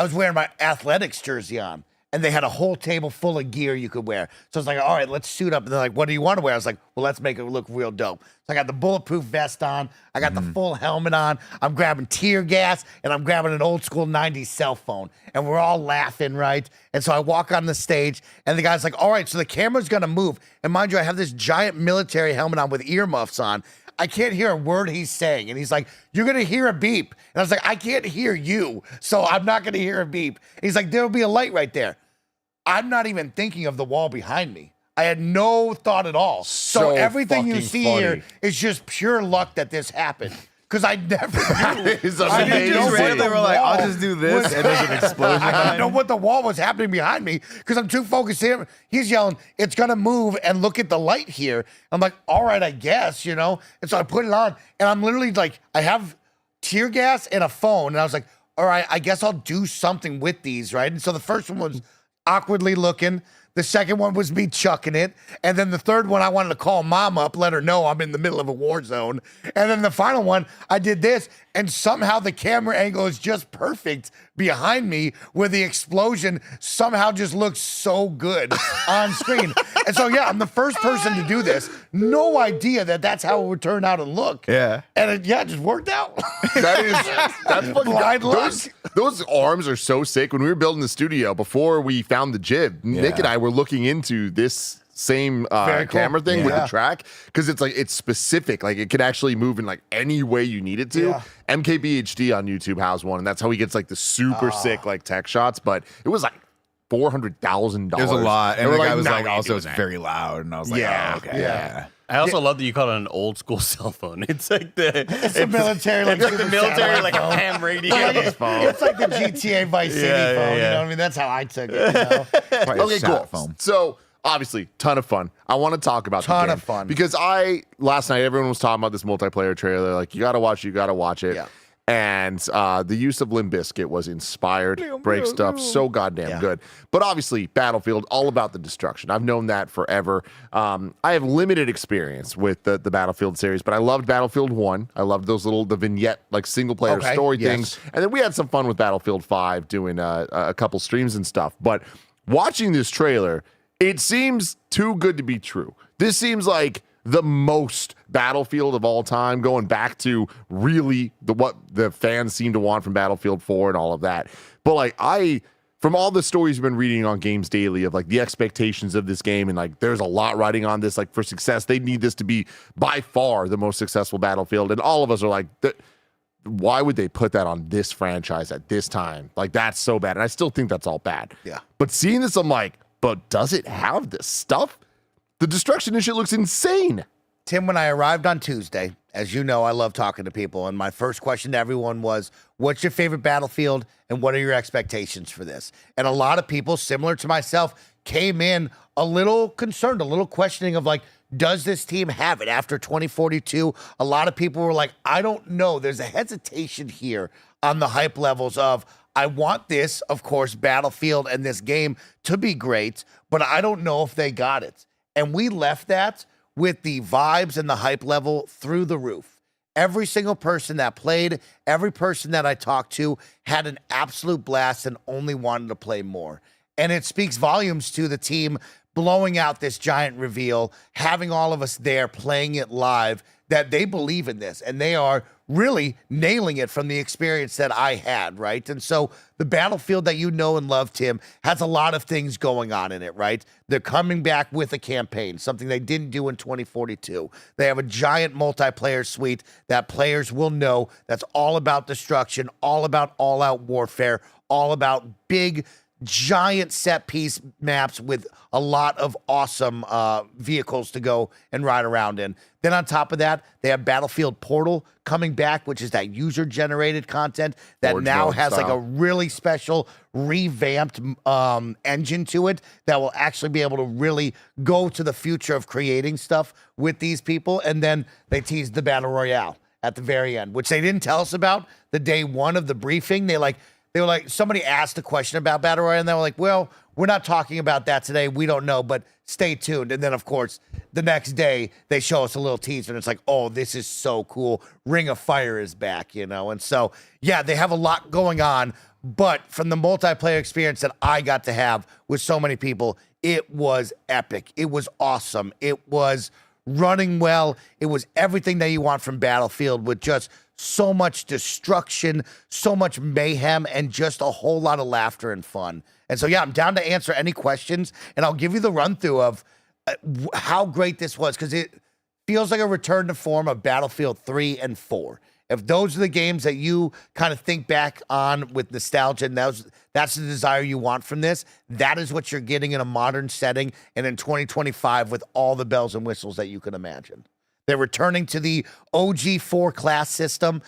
was wearing my athletics jersey on, and they had a whole table full of gear you could wear. So I was like, all right, let's suit up. And they're like, what do you want to wear? I was like, well, let's make it look real dope. So I got the bulletproof vest on. I got the full helmet on. I'm grabbing tear gas, and I'm grabbing an old school 90s cell phone. And we're all laughing, right? And so I walk on the stage, and the guy's like, all right, so the camera's going to move. And mind you, I have this giant military helmet on with earmuffs on. I can't hear a word he's saying. And he's like, you're going to hear a beep. And I was like, I can't hear you, so I'm not going to hear a beep. And he's like, there'll be a light right there. I'm not even thinking of the wall behind me. I had no thought at all. So everything you fucking see funny. here is just pure luck that this happened. Because I never knew. It's I didn't amazing. know Just what randomly the were like, I'll wall just do this, was- and there's an explosion. I didn't behind know me. what the wall was happening behind me because I'm too focused here. He's yelling, it's going to move, and look at the light here. I'm like, all right, I guess, you know? And so I put it on, and I'm literally like, I have tear gas and a phone, and I was like, all right, I guess I'll do something with these, right? And so the first one was awkwardly looking. The second one was me chucking it. And then the third one, I wanted to call mom up, let her know I'm in the middle of a war zone. And then the final one, I did this. And somehow the camera angle is just perfect behind me where the explosion somehow just looks so good on screen. And so, yeah, I'm the first person to do this. No idea that that's how it would turn out and look. Yeah. And it just worked out. That's fucking Blind luck. those arms are so sick. When we were building the studio before we found the jib, Nick and I were looking into this same Very cool. camera thing with Yeah. the track because it's specific. Like it can actually move in like any way you need it to. Yeah. MKBHD on YouTube has one, and that's how he gets like the super sick like tech shots. But it was like $400,000. There's a lot, and we're the guy was "No, like, we ain't also doing it's that." very loud, and I was like, Yeah. oh, okay, Yeah. I also love that you call it an old school cell phone. It's like it's a military, like, it's like the super military, satellite like phone. a ham radio. It's like the GTA Vice City Yeah, phone. You yeah. know what I mean? That's how I took it. You know? Probably a Okay, sat cool. phone. So obviously, ton of fun. I want to talk about Ton the of game fun. because last night everyone was talking about this multiplayer trailer. Like you got to watch it. Yeah. And the use of Limp Bizkit was inspired, break stuff, so goddamn Yeah. good. But obviously, Battlefield, all about the destruction. I've known that forever. I have limited experience with the Battlefield series, but I loved Battlefield 1. I loved the vignette, like single-player Okay, story yes. things. And then we had some fun with Battlefield 5 doing a couple streams and stuff. But watching this trailer, it seems too good to be true. This seems like the most Battlefield of all time, going back to really what the fans seem to want from Battlefield 4 and all of that. But like from all the stories we've been reading on Games Daily of like the expectations of this game, and like there's a lot writing on this, like for success, they need this to be by far the most successful Battlefield. And all of us are like, why would they put that on this franchise at this time? Like, that's so bad. And I still think that's all bad. Yeah. But seeing this, I'm like, but does it have this stuff? The destruction and shit looks insane. Tim, when I arrived on Tuesday, as you know, I love talking to people. And my first question to everyone was, what's your favorite Battlefield and what are your expectations for this? And a lot of people, similar to myself, came in a little concerned, a little questioning of like, does this team have it after 2042? A lot of people were like, I don't know. There's a hesitation here on the hype levels of, I want this, of course, Battlefield and this game to be great, but I don't know if they got it. And we left that with the vibes and the hype level through the roof. Every single person that played, every person that I talked to had an absolute blast and only wanted to play more. And it speaks volumes to the team blowing out this giant reveal, having all of us there playing it live, that they believe in this and they are really nailing it from the experience that I had, right? And so the Battlefield that you know and love, Tim, has a lot of things going on in it, right? They're coming back with a campaign, something they didn't do in 2042. They have a giant multiplayer suite that players will know that's all about destruction, all about all-out warfare, all about big, giant set piece maps with a lot of awesome vehicles to go and ride around in. Then on top of that, they have Battlefield Portal coming back, which is that user-generated content that Forge now mode has like style. a really special revamped engine to it that will actually be able to really go to the future of creating stuff with these people. And then they teased the Battle Royale at the very end, which they didn't tell us about the day one of the briefing. They were like, somebody asked a question about Battle Royale, and they were like, well, we're not talking about that today. We don't know, but stay tuned. And then, of course, the next day, they show us a little teaser, and it's like, oh, this is so cool. Ring of Fire is back, you know? And so, yeah, they have a lot going on, but from the multiplayer experience that I got to have with so many people, it was epic. It was awesome. It was running well. It was everything that you want from Battlefield with just so much destruction, so much mayhem, and just a whole lot of laughter and fun. And so, yeah, I'm down to answer any questions, and I'll give you the run-through of how great this was, because it feels like a return to form of Battlefield 3 and 4. If those are the games that you kind of think back on with nostalgia, and that's the desire you want from this, that is what you're getting in a modern setting and in 2025 with all the bells and whistles that you can imagine. They're returning to the OG 4 class system.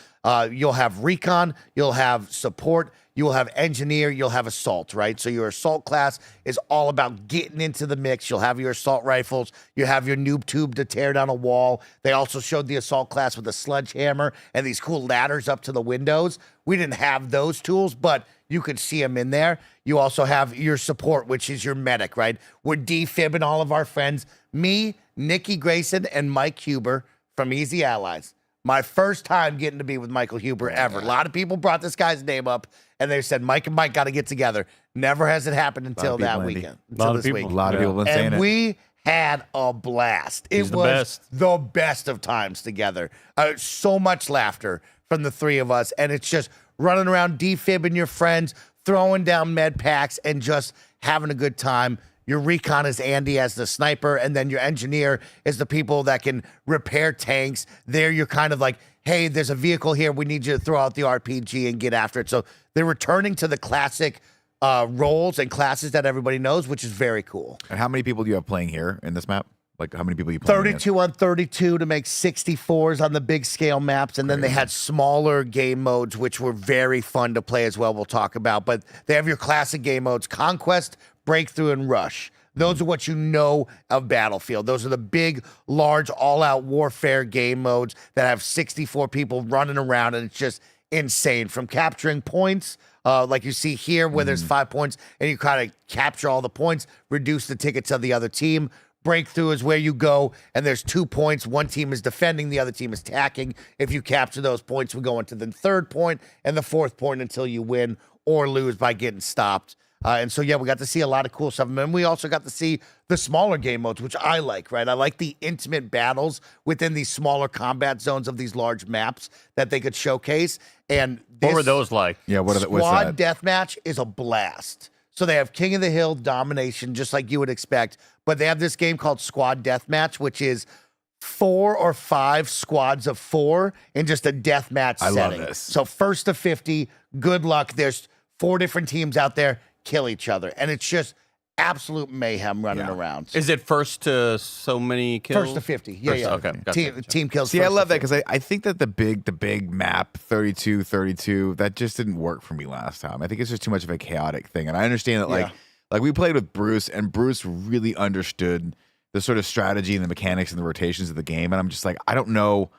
You'll have recon, you'll have support, you'll have engineer, you'll have assault, right? So your assault class is all about getting into the mix. You'll have your assault rifles, you have your noob tube to tear down a wall. They also showed the assault class with a sledgehammer and these cool ladders up to the windows. We didn't have those tools, but you could see them in there. You also have your support, which is your medic, right? We're defibbing all of our friends. Me, Nikki Grayson, and Mike Huber from Easy Allies. My first time getting to be with Michael Huber ever. A lot of people brought this guy's name up, and they said, Mike and Mike got to get together. Never has it happened until that weekend. Until this week. A lot of people have been saying And it. we had a blast. It was the best of times together. So much laughter from the three of us, and it's just running around defibbing your friends, throwing down med packs, and just having a good time. Your recon is Andy as the sniper, and then your engineer is the people that can repair tanks. There you're kind of like, hey, there's a vehicle here. We need you to throw out the RPG and get after it. So they're returning to the classic roles and classes that everybody knows, which is very cool. And how many people do you have playing here in this map? Like, how many people are you playing? 32 on 32 to make 64s on the big scale maps. And then they had smaller game modes, which were very fun to play as well. We'll talk about. But they have your classic game modes, Conquest, Breakthrough, and Rush. Those are what you know of Battlefield. Those are the big, large, all-out warfare game modes that have 64 people running around, and it's just insane. From capturing points, like you see here, where there's 5 points, and you kind of capture all the points, reduce the tickets of the other team. Breakthrough is where you go, and there's 2 points. One team is defending, the other team is attacking. If you capture those points, we go into the third point and the fourth point until you win or lose by getting stopped. And so, yeah, we got to see a lot of cool stuff. And then we also got to see the smaller game modes, which I like, right? I like the intimate battles within these smaller combat zones of these large maps that they could showcase. And What were those like? Yeah, what's Squad that? Deathmatch is a blast. So they have King of the Hill domination, just like you would expect. But they have this game called Squad Deathmatch, which is 4 or 5 squads of 4 in just a deathmatch I setting. love this. So first to 50, good luck. There's 4 different teams out there, kill each other. And it's just absolute mayhem running around. Is it first to so many kills? First to 50. Yeah, First- yeah. okay, gotcha. Team kills. See, I first love to that 50. because I think that the big map 32, that just didn't work for me last time. I think it's just too much of a chaotic thing, and I understand that like we played with Bruce, and Bruce really understood the sort of strategy and the mechanics and the rotations of the game, and I'm just like, I don't know.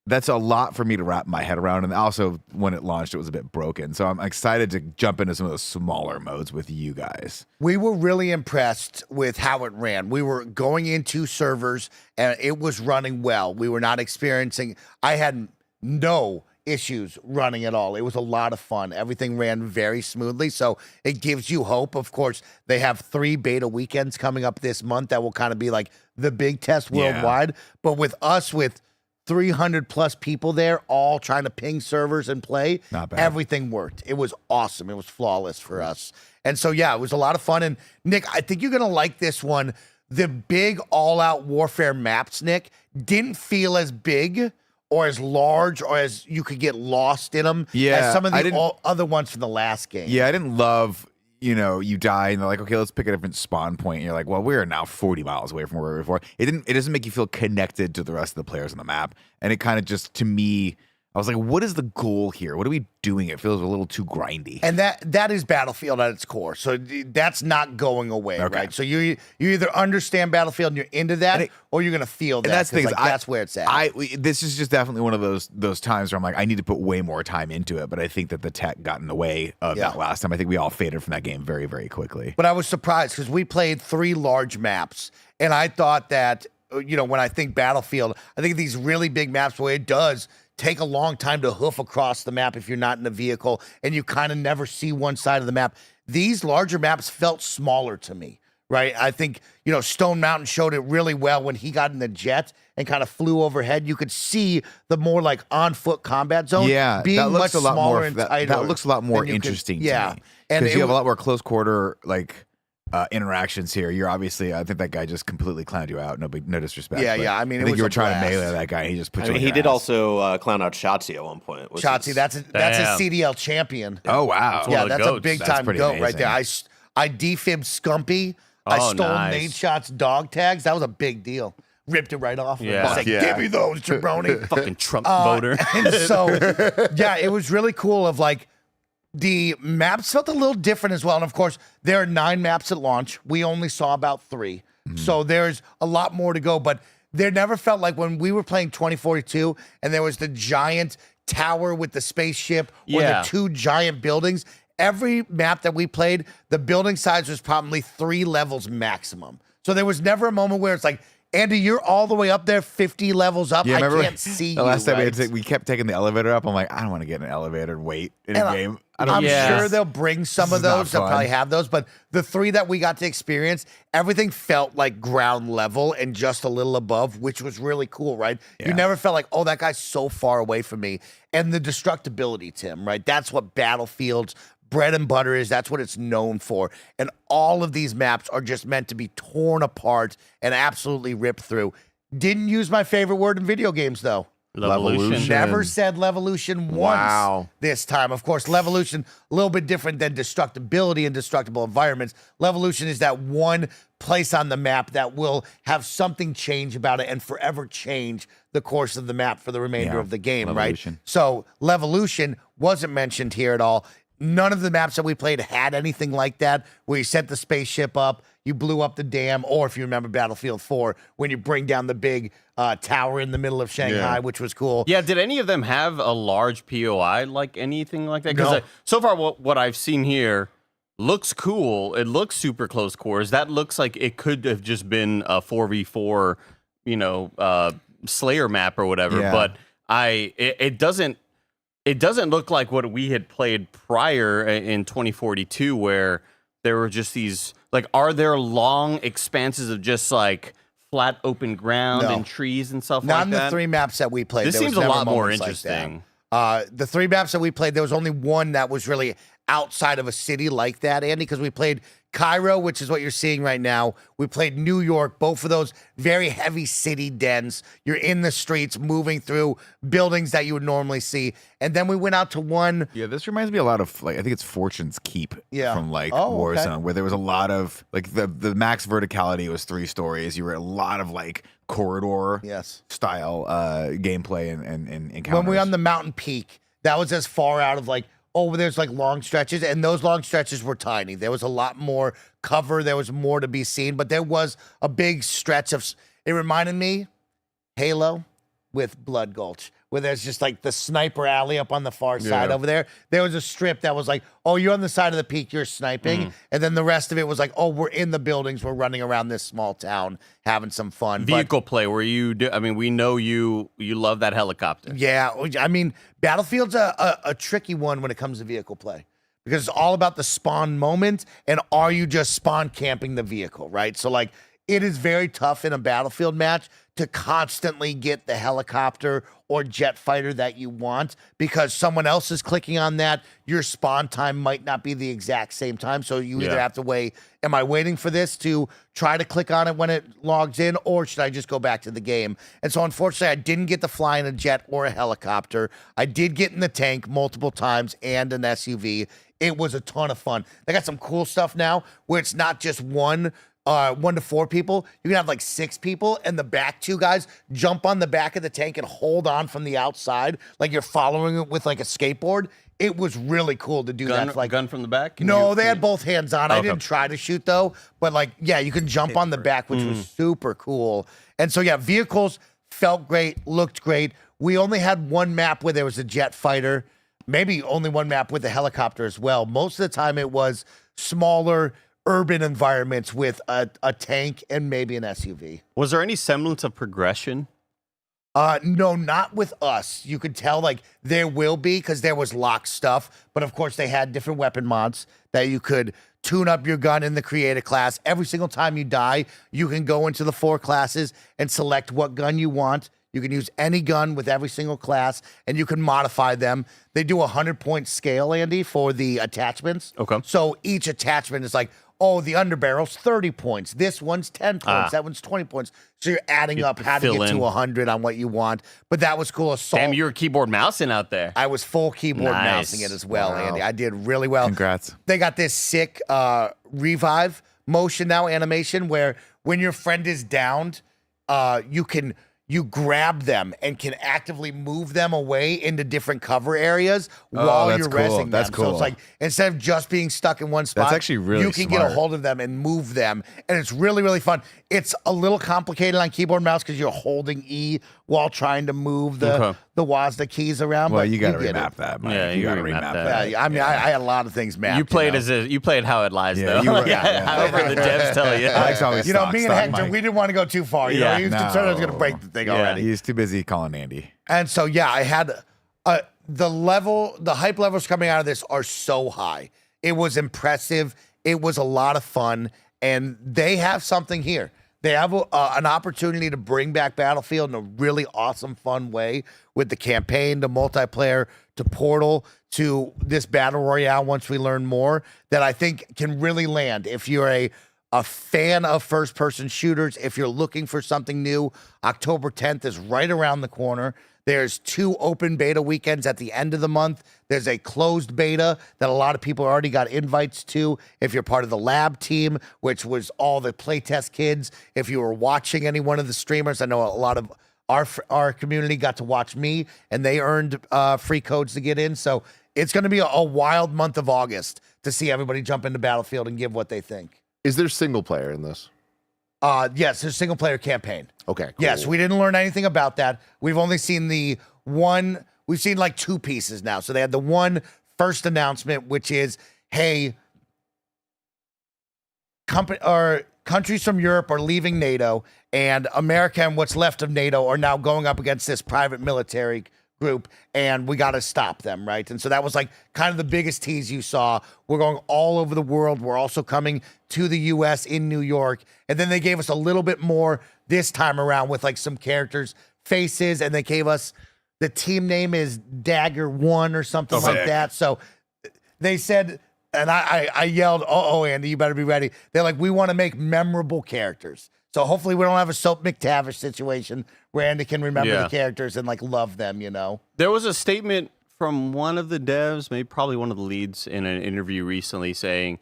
That's a lot for me to wrap my head around, and also when it launched, it was a bit broken. So I'm excited to jump into some of those smaller modes with you guys. We were really impressed with how it ran. We were going into servers and it was running well. We were not experiencing, I had no issues running at all. It was a lot of fun. Everything ran very smoothly. So it gives you hope. Of course, they have 3 beta weekends coming up this month that will kind of be like the big test worldwide. But with us, with 300 plus people there, all trying to ping servers and play. Not bad. Everything worked. It was awesome. It was flawless for us. And so, yeah, it was a lot of fun. And Nick, I think you're going to like this one. The big all-out warfare maps, Nick, didn't feel as big or as large or as you could get lost in them as some of the other ones from the last game. Yeah, I didn't love, you die and they're like, okay, let's pick a different spawn point. And you're like, well, we're now 40 miles away from where we were before. It doesn't make you feel connected to the rest of the players on the map. And it kind of just, to me, I was like, what is the goal here? What are we doing? It feels a little too grindy. And that is Battlefield at its core. So that's not going away, right? So you either understand Battlefield and you're into that, or you're going to feel that. And that's the thing. That's where it's at. This is just definitely one of those times where I'm like, I need to put way more time into it. But I think that the tech got in the way of that last time. I think we all faded from that game very, very quickly. But I was surprised because we played 3 large maps. And I thought that, when I think Battlefield, I think these really big maps where it does take a long time to hoof across the map if you're not in a vehicle and you kind of never see one side of the map. These larger maps felt smaller to me, right? I think, Stone Mountain showed it really well when he got in the jet and kind of flew overhead. You could see the more like on-foot combat zone being that looks much a lot smaller more, and that tighter. looks a lot more than you interesting could, to me. And Because you have a lot more close quarter, interactions here. You're obviously, I think that guy just completely clowned you out. No disrespect. Yeah, but yeah. I mean, I it think was you a were trying blast. to melee that guy. He just put you on he your did ass. also clown out Shotzi at one point. Shotzi, that's a CDL champion. Oh, wow. Yeah, of the that's a goats. big That's time pretty goat right amazing. there. I defibbed Scumpy. I Oh, stole nice. Nate Shot's dog tags. That was a big deal. Ripped it right off. Yeah. I was like, give me those, jabroni. Fucking Trump voter. And so, yeah, it was really cool of like, the maps felt a little different as well. And of course, there are 9 maps at launch. We only saw about 3. So there's a lot more to go. But there never felt like when we were playing 2042 and there was the giant tower with the spaceship or Yeah. the 2 giant buildings. Every map that we played, the building size was probably 3 levels maximum. So there was never a moment where it's like, Andy, you're all the way up there, 50 levels up. Yeah, I remember can't see the last you, time right? we kept taking the elevator up. I'm like, I don't want to get in an elevator and wait in a game. I'm Yeah. sure they'll bring some This of is not those. They'll fun. probably have those, but the 3 that we got to experience, everything felt like ground level and just a little above, which was really cool, right? You never felt like, oh, that guy's so far away from me. And the destructibility, Tim, right? That's what Battlefield's bread and butter is. That's what it's known for. And all of these maps are just meant to be torn apart and absolutely ripped through. Didn't use my favorite word in video games, though. Levolution. Never said Levolution once Wow. this time. Of course, Levolution, a little bit different than destructibility and destructible environments. Levolution is that one place on the map that will have something change about it and forever change the course of the map for the remainder of the game, Levolution. right? So Levolution wasn't mentioned here at all. None of the maps that we played had anything like that, where you set the spaceship up, you blew up the dam, or if you remember Battlefield 4, when you bring down the big tower in the middle of Shanghai, which was cool. Yeah, did any of them have a large POI, like anything like that? No. Because so far, what I've seen here looks cool. It looks super close quarters. That looks like it could have just been a 4v4, Slayer map or whatever. Yeah. But it doesn't look like what we had played prior in 2042, where there were just these like, are there long expanses of just like flat open ground No. and trees and stuff Not like in that? the 3 maps that we played. This there was seems a never lot more moments like that. interesting. The 3 maps that we played, there was only one that was really outside of a city like that, Andy, because we played Cairo, which is what you're seeing right now. We played New York, both of those very heavy city dens. You're in the streets, moving through buildings that you would normally see. And then we went out to one. Yeah, this reminds me a lot of like I think it's Fortune's Keep from like Warzone, where there was a lot of like the max verticality was 3 stories. You were a lot of like corridor style gameplay and encounters. When we were on the mountain peak, that was as far out of like, oh, there's like long stretches, and those long stretches were tiny. There was a lot more cover. There was more to be seen, but there was a big stretch of, it reminded me Halo with Blood Gulch, where there's just like the sniper alley up on the far side over there. There was a strip that was like, oh, you're on the side of the peak, you're sniping. And then the rest of it was like, oh, we're in the buildings, we're running around this small town, having some fun. Vehicle play where you do, I mean, we know you love that helicopter. Yeah, I mean, Battlefield's a tricky one when it comes to vehicle play because it's all about the spawn moment and are you just spawn camping the vehicle, right? So like it is very tough in a Battlefield match to constantly get the helicopter or jet fighter that you want because someone else is clicking on that. Your spawn time might not be the exact same time. So you either have to wait, am I waiting for this to try to click on it when it logs in, or should I just go back to the game? And so unfortunately, I didn't get to fly in a jet or a helicopter. I did get in the tank multiple times and an SUV. It was a ton of fun. They got some cool stuff now where it's not just 1 to 4 people. You can have like 6 people, and the back 2 guys jump on the back of the tank and hold on from the outside, like you're following it with like a skateboard. It was really cool to do that. Like gun from the back? No, they had both hands on. I didn't try to shoot though, but like, yeah, you can jump on the back, which was super cool. And so yeah, vehicles felt great, looked great. We only had 1 map where there was a jet fighter, maybe only 1 map with a helicopter as well. Most of the time it was smaller urban environments with a tank and maybe an SUV. Was there any semblance of progression? No, not with us. You could tell like there will be because there was locked stuff, but of course they had different weapon mods that you could tune up your gun in the creator class. Every single time you die, you can go into the 4 classes and select what gun you want. You can use any gun with every single class, and you can modify them. They do a 100-point scale, Andy, for the attachments. Okay. So each attachment is like, oh, the underbarrel's 30 points. This one's 10 points. That one's 20 points. So you're adding up how to get to 100 on what you want. But that was cool. Assault. Damn, you were keyboard mousing out there. I was full keyboard mousing it as well, Andy. I did really well. Congrats. They got this sick revive motion now animation where when your friend is downed, you grab them and can actively move them away into different cover areas while that's you're cool. resing them. That's So cool. it's like instead of just being stuck in one spot, That's actually really you can get smart. a hold of them and move them. And it's really, really fun. It's a little complicated on keyboard and mouse because you're holding E while trying to move the WASD keys around. Well, but you got to get remap it. that, Mike. Yeah, you you got to remap remap that. Yeah, I mean, I had a lot of things mapped. You played know? you played how it lies Yeah, though. you were- However the devs tell you. Alex always You know, stocks me and that, Hector, Mike. we didn't want to go too far. You know, he was concerned I was going to break the thing already. He's too busy calling Andy. And so, yeah, I had the hype levels coming out of this are so high. It was impressive. It was a lot of fun. And they have something here. They have an opportunity to bring back Battlefield in a really awesome, fun way with the campaign, the multiplayer, to Portal, to this Battle Royale once we learn more, that I think can really land. If you're a fan of first-person shooters, if you're looking for something new, October 10th is right around the corner. There's 2 open beta weekends at the end of the month. There's a closed beta that a lot of people already got invites to. If you're part of the lab team, which was all the playtest kids, if you were watching any one of the streamers, I know a lot of our community got to watch me, and they earned free codes to get in. So it's going to be a wild month of August to see everybody jump into Battlefield and give what they think. Is there single player in this? Yes, there's a single player campaign. Okay, cool. Yes, we didn't learn anything about that. We've only seen we've seen like 2 pieces now. So they had the one first announcement, which is, hey, countries from Europe are leaving NATO, and America and what's left of NATO are now going up against this private military group, and we got to stop them, right? And so that was like kind of the biggest tease you saw. We're going all over the world. We're also coming to the U.S. in New York. And then they gave us a little bit more this time around with like some characters' faces, and they gave us the team name is Dagger 1 or something like that. So they said, and I yelled, oh, Andy, you better be ready. They're like, we want to make memorable characters. So hopefully we don't have a Soap McTavish situation where Andy can remember the characters and like love them, you know? There was a statement from one of the devs, maybe probably one of the leads in an interview recently saying,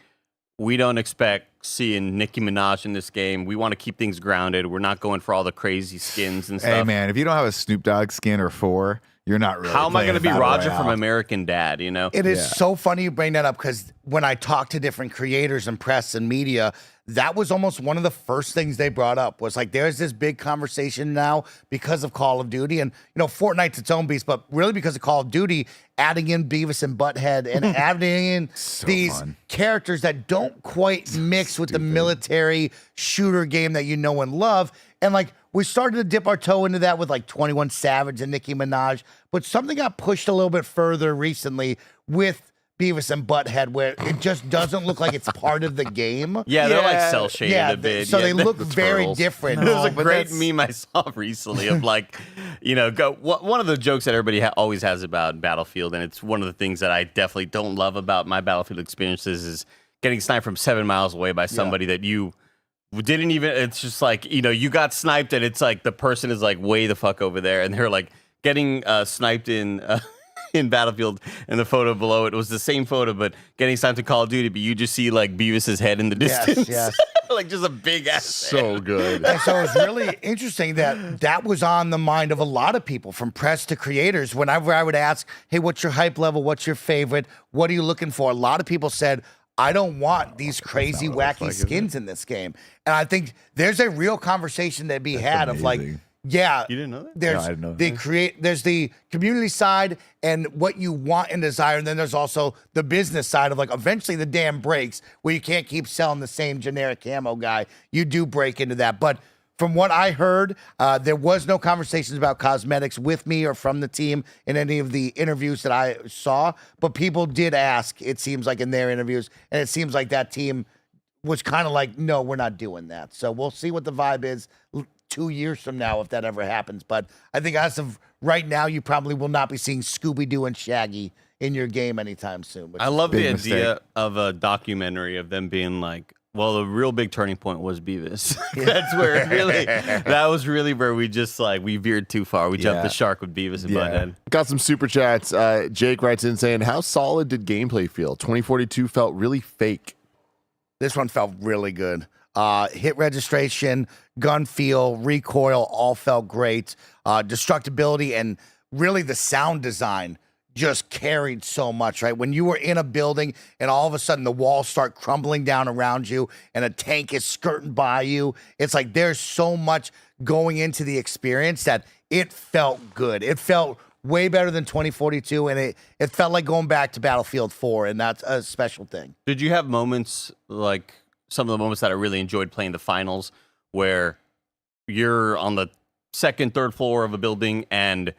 we don't expect seeing Nicki Minaj in this game. We want to keep things grounded. We're not going for all the crazy skins and stuff. Hey, man, if you don't have a Snoop Dogg skin or 4, you're not really. How am I going to be Roger Royale. from American Dad, you know? It is so funny you bring that up because when I talk to different creators and press and media, that was almost one of the first things they brought up was like, there's this big conversation now because of Call of Duty and, you know, Fortnite's its own beast, but really because of Call of Duty, adding in Beavis and Butthead and adding in these characters that don't quite mix with the military shooter game that you know and love. And like, we started to dip our toe into that with like 21 Savage and Nicki Minaj, but something got pushed a little bit further recently with Beavis and Butthead, where it just doesn't look like it's part of the game. Yeah, they're like cell shaded a bit. So they look the very turtles. different. There's a great meme I saw recently of like, you know, one of the jokes that everybody always has about Battlefield, and it's one of the things that I definitely don't love about my Battlefield experiences is getting sniped from 7 miles away by somebody that you didn't even. It's just like, you know, you got sniped, and it's like the person is like way the fuck over there, and they're like getting sniped in. In Battlefield, and the photo below it was the same photo, but getting signed to Call of Duty, but you just see like Beavis's head in the distance. Yes. Like just a big ass. So good. And so it's really interesting that was on the mind of a lot of people, from press to creators. Whenever I would ask, hey, what's your hype level? What's your favorite? What are you looking for? A lot of people said, I don't want these crazy, wacky skins in this game. And I think there's a real conversation to be had of like, yeah, You didn't know that? there's No, I didn't know that. there's the community side and what you want and desire, and then there's also the business side of like eventually the dam breaks where you can't keep selling the same generic camo guy. You do break into that. But from what I heard, there was no conversations about cosmetics with me or from the team in any of the interviews that I saw. But people did ask, it seems like in their interviews, and it seems like that team was kind of like, no, we're not doing that. So we'll see what the vibe is 2 years from now if that ever happens. But I think as of right now, you probably will not be seeing Scooby-Doo and Shaggy in your game anytime soon. I love the Big idea mistake. of a documentary of them being like, well, the real big turning point was Beavis. That's where it really, that was really where we just like, we veered too far. We jumped the shark with Beavis and Butthead. Got some super chats. Jake writes in saying, how solid did gameplay feel? 2042 felt really fake. This one felt really good. Hit registration, gun feel, recoil, all felt great. Destructibility and really the sound design just carried so much, right? When you were in a building and all of a sudden the walls start crumbling down around you and a tank is skirting by you, it's like there's so much going into the experience that it felt good. It felt way better than 2042, and it felt like going back to Battlefield 4, and that's a special thing. Did you have moments like some of the moments that I really enjoyed playing the finals where you're on the second, third floor of a building and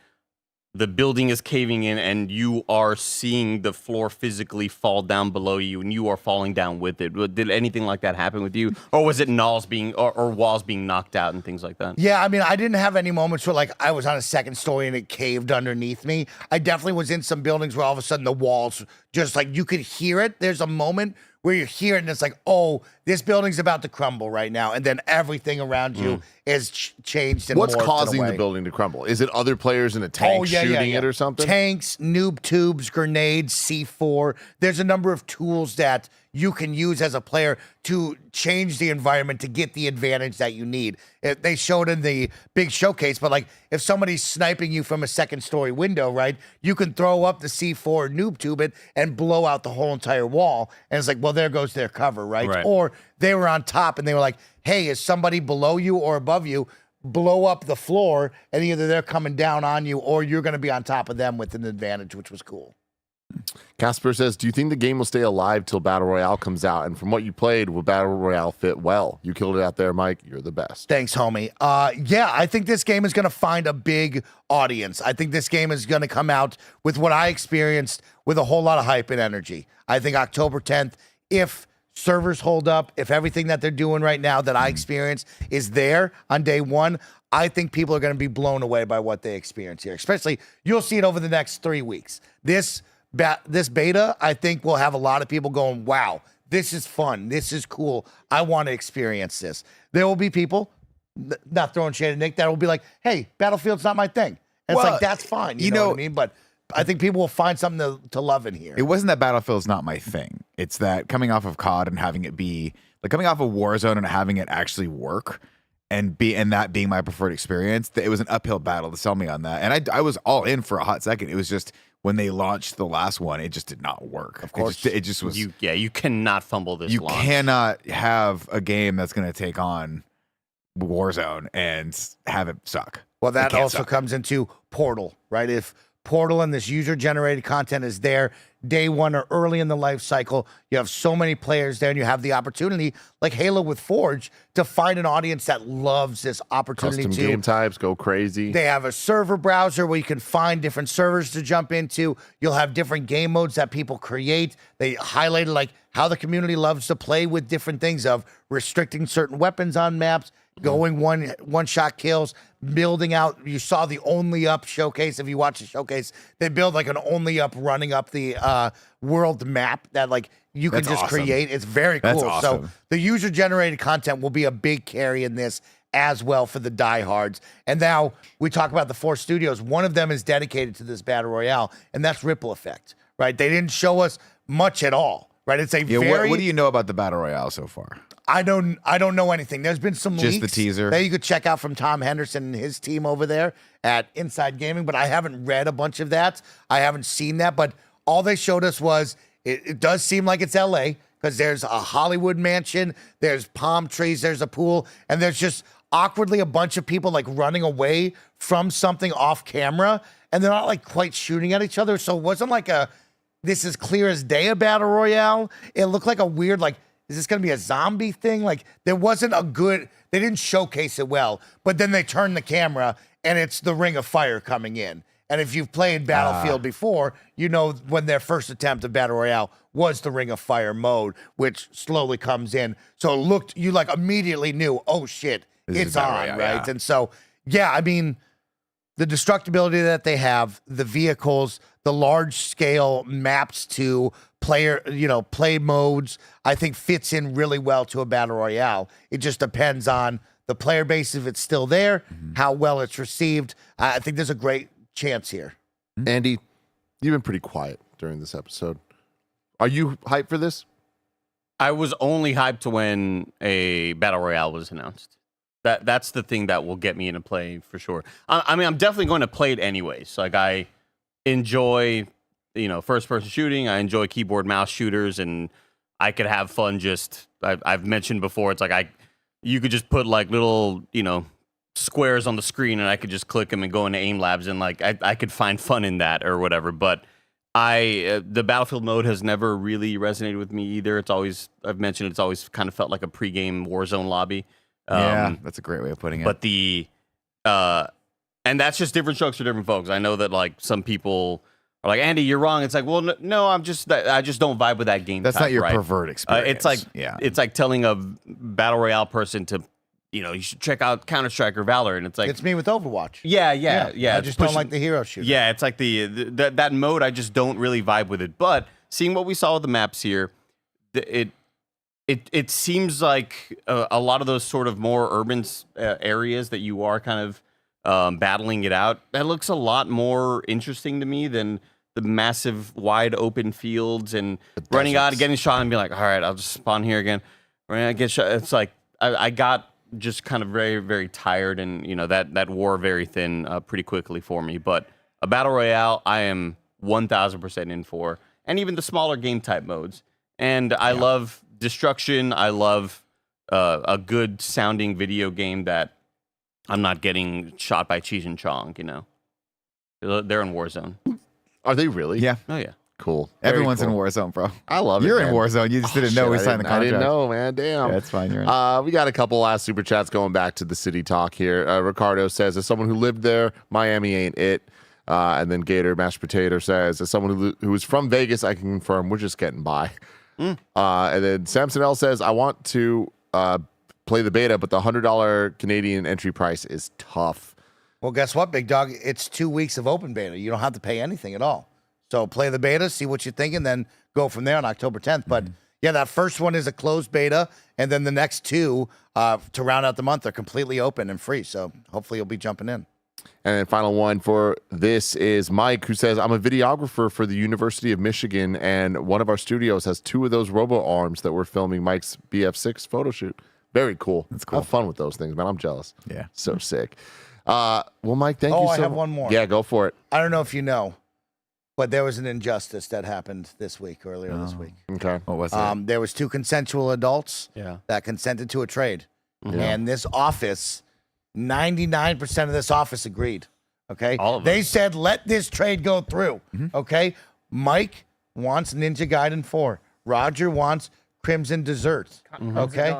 the building is caving in and you are seeing the floor physically fall down below you and you are falling down with it? Did anything like that happen with you? Or was it walls being knocked out and things like that? Yeah, I mean, I didn't have any moments where like I was on a second story and it caved underneath me. I definitely was in some buildings where all of a sudden the walls just like you could hear it. There's a moment where you hear it and it's like, oh, this building's about to crumble right now. And then everything around you is changed and What's morphed causing away. the building to crumble? Is it other players in a tank shooting it or something? Tanks, noob tubes, grenades, C4. There's a number of tools that you can use as a player to change the environment to get the advantage that you need. They showed in the big showcase, but like if somebody's sniping you from a second story window, right, you can throw up the C4 noob tube it and blow out the whole entire wall. And it's like, well, there goes their cover, right? Or they were on top and they were like, hey, is somebody below you or above you? Blow up the floor and either they're coming down on you or you're going to be on top of them with an advantage, which was cool. Casper says, do you think the game will stay alive till Battle Royale comes out? And from what you played, will Battle Royale fit well? You killed it out there, Mike. You're the best. Thanks, homie. Yeah, I think this game is going to find a big audience. I think this game is going to come out with what I experienced with a whole lot of hype and energy. I think October 10th, if servers hold up, if everything that they're doing right now that I experience is there on day one, I think people are going to be blown away by what they experience here. Especially, you'll see it over the next 3 weeks. This beta, I think, will have a lot of people going, wow, this is fun. This is cool. I want to experience this. There will be people, not throwing shade at Nick, that will be like, hey, Battlefield's not my thing. And it's like, that's fine. You know what I mean? But I think people will find something to love in here. It wasn't that Battlefield's not my thing. It's that coming off of COD and having it be, like coming off of Warzone and having it actually work and that being my preferred experience, it was an uphill battle to sell me on that. And I was all in for a hot second. It was just, when they launched the last one, it just did not work. Of course. It just was. You cannot fumble this You launch. cannot have a game that's going to take on Warzone and have it suck. Well, that also comes into Portal, right? If Portal and this user-generated content is there day one or early in the life cycle, you have so many players there, and you have the opportunity, like Halo with Forge, to find an audience that loves this opportunity. Custom game types, go crazy. They have a server browser where you can find different servers to jump into. You'll have different game modes that people create. They highlighted like how the community loves to play with different things of restricting certain weapons on maps, going one-shot kills, building out. You saw the Only Up showcase. If you watch the showcase, they build like an Only Up running up the world map that like you can just create. It's very cool. Awesome. So the user-generated content will be a big carry in this as well for the diehards. And now we talk about the 4 studios. One of them is dedicated to this Battle Royale, and that's Ripple Effect, right? They didn't show us much at all, right? It's a very... What do you know about the Battle Royale so far? I don't know anything. There's been some Just leaks the teaser that you could check out from Tom Henderson and his team over there at Inside Gaming, but I haven't read a bunch of that. I haven't seen that, but all they showed us was it does seem like it's LA because there's a Hollywood mansion, there's palm trees, there's a pool, and there's just awkwardly a bunch of people like running away from something off camera, and they're not like quite shooting at each other. So it wasn't like this is clear as day a Battle Royale. It looked like a weird like, is this going to be a zombie thing? Like, there wasn't they didn't showcase it well, but then they turned the camera and it's the Ring of Fire coming in. And if you've played Battlefield before, you know when their first attempt at Battle Royale was the Ring of Fire mode, which slowly comes in. So you like immediately knew, oh shit, it's on, Royale, right? yeah. And so, yeah, I mean, the destructibility that they have, the vehicles, the large scale maps to play modes, I think fits in really well to a Battle Royale. It just depends on the player base, if it's still there, how well it's received. I think there's a great chance here. Andy, you've been pretty quiet during this episode. Are you hyped for this? I was only hyped when a Battle Royale was announced. That's the thing that will get me into play for sure. I mean, I'm definitely going to play it anyways. Like, I enjoy, first-person shooting. I enjoy keyboard mouse shooters, and I could have fun just... I've mentioned before, it's like you could just put like little, squares on the screen, and I could just click them and go into aim labs, and like I could find fun in that or whatever. But the Battlefield mode has never really resonated with me either. It's always kind of felt like a pregame Warzone lobby. Yeah, that's a great way of putting it. But and that's just different strokes for different folks. I know that like some people are like, Andy, you're wrong. It's like, well, no, I just don't vibe with that game. That's type, not your right? preferred experience. It's like telling a Battle Royale person to, you should check out Counter-Strike or Valor, and it's like It's me with Overwatch. Yeah. I just don't like the hero shooter. Yeah, it's like that mode. I just don't really vibe with it. But seeing what we saw with the maps here, it seems like a lot of those sort of more urban areas that you are kind of battling it out, that looks a lot more interesting to me than the massive wide open fields and running out and getting shot and be like, all right, I'll just spawn here again. I get shot. It's like I got just kind of very, very tired, and that wore very thin pretty quickly for me. But a Battle Royale, I am 1,000% in for, and even the smaller game type modes. And I love destruction. I love a good sounding video game that I'm not getting shot by Cheech and Chong. They're in Warzone. Are they really? Yeah. Oh yeah. Cool. Very Everyone's cool. in Warzone, bro. I love it. You're man. in Warzone. You just didn't know we signed the I contract. didn't know, man. Damn. Yeah, it's fine. You're in. We got a couple last super chats going back to the city talk here. Ricardo says, as someone who lived there, Miami ain't it. And then Gator Mashed Potato says, as someone who is from Vegas, I can confirm we're just getting by. And then Samson L says, I want to play the beta, but the $100 Canadian entry price is tough. Well, guess what, big dog? It's 2 weeks of open beta. You don't have to pay anything at all. So play the beta, see what you're thinking, then go from there on October 10th. But yeah, that first one is a closed beta, and then the next two to round out the month are completely open and free. So hopefully you'll be jumping in. And then final one for this is Mike, who says, I'm a videographer for the University of Michigan, and one of our studios has 2 of those robo arms that we're filming Mike's BF6 photo shoot. Very cool. That's cool. Have fun with those things, man. I'm jealous. Yeah. So sick. Well, Mike, thank you so I have one more. Yeah, go for it. I don't know if you know, but there was an injustice that happened this week, earlier this week. Okay. What was it? There was 2 consensual adults Yeah. that consented to a trade. And this office, 99% of this office agreed. Okay. All of They them. said, let this trade go through. Okay. Mike wants Ninja Gaiden 4. Roger wants Crimson Dessert. Okay.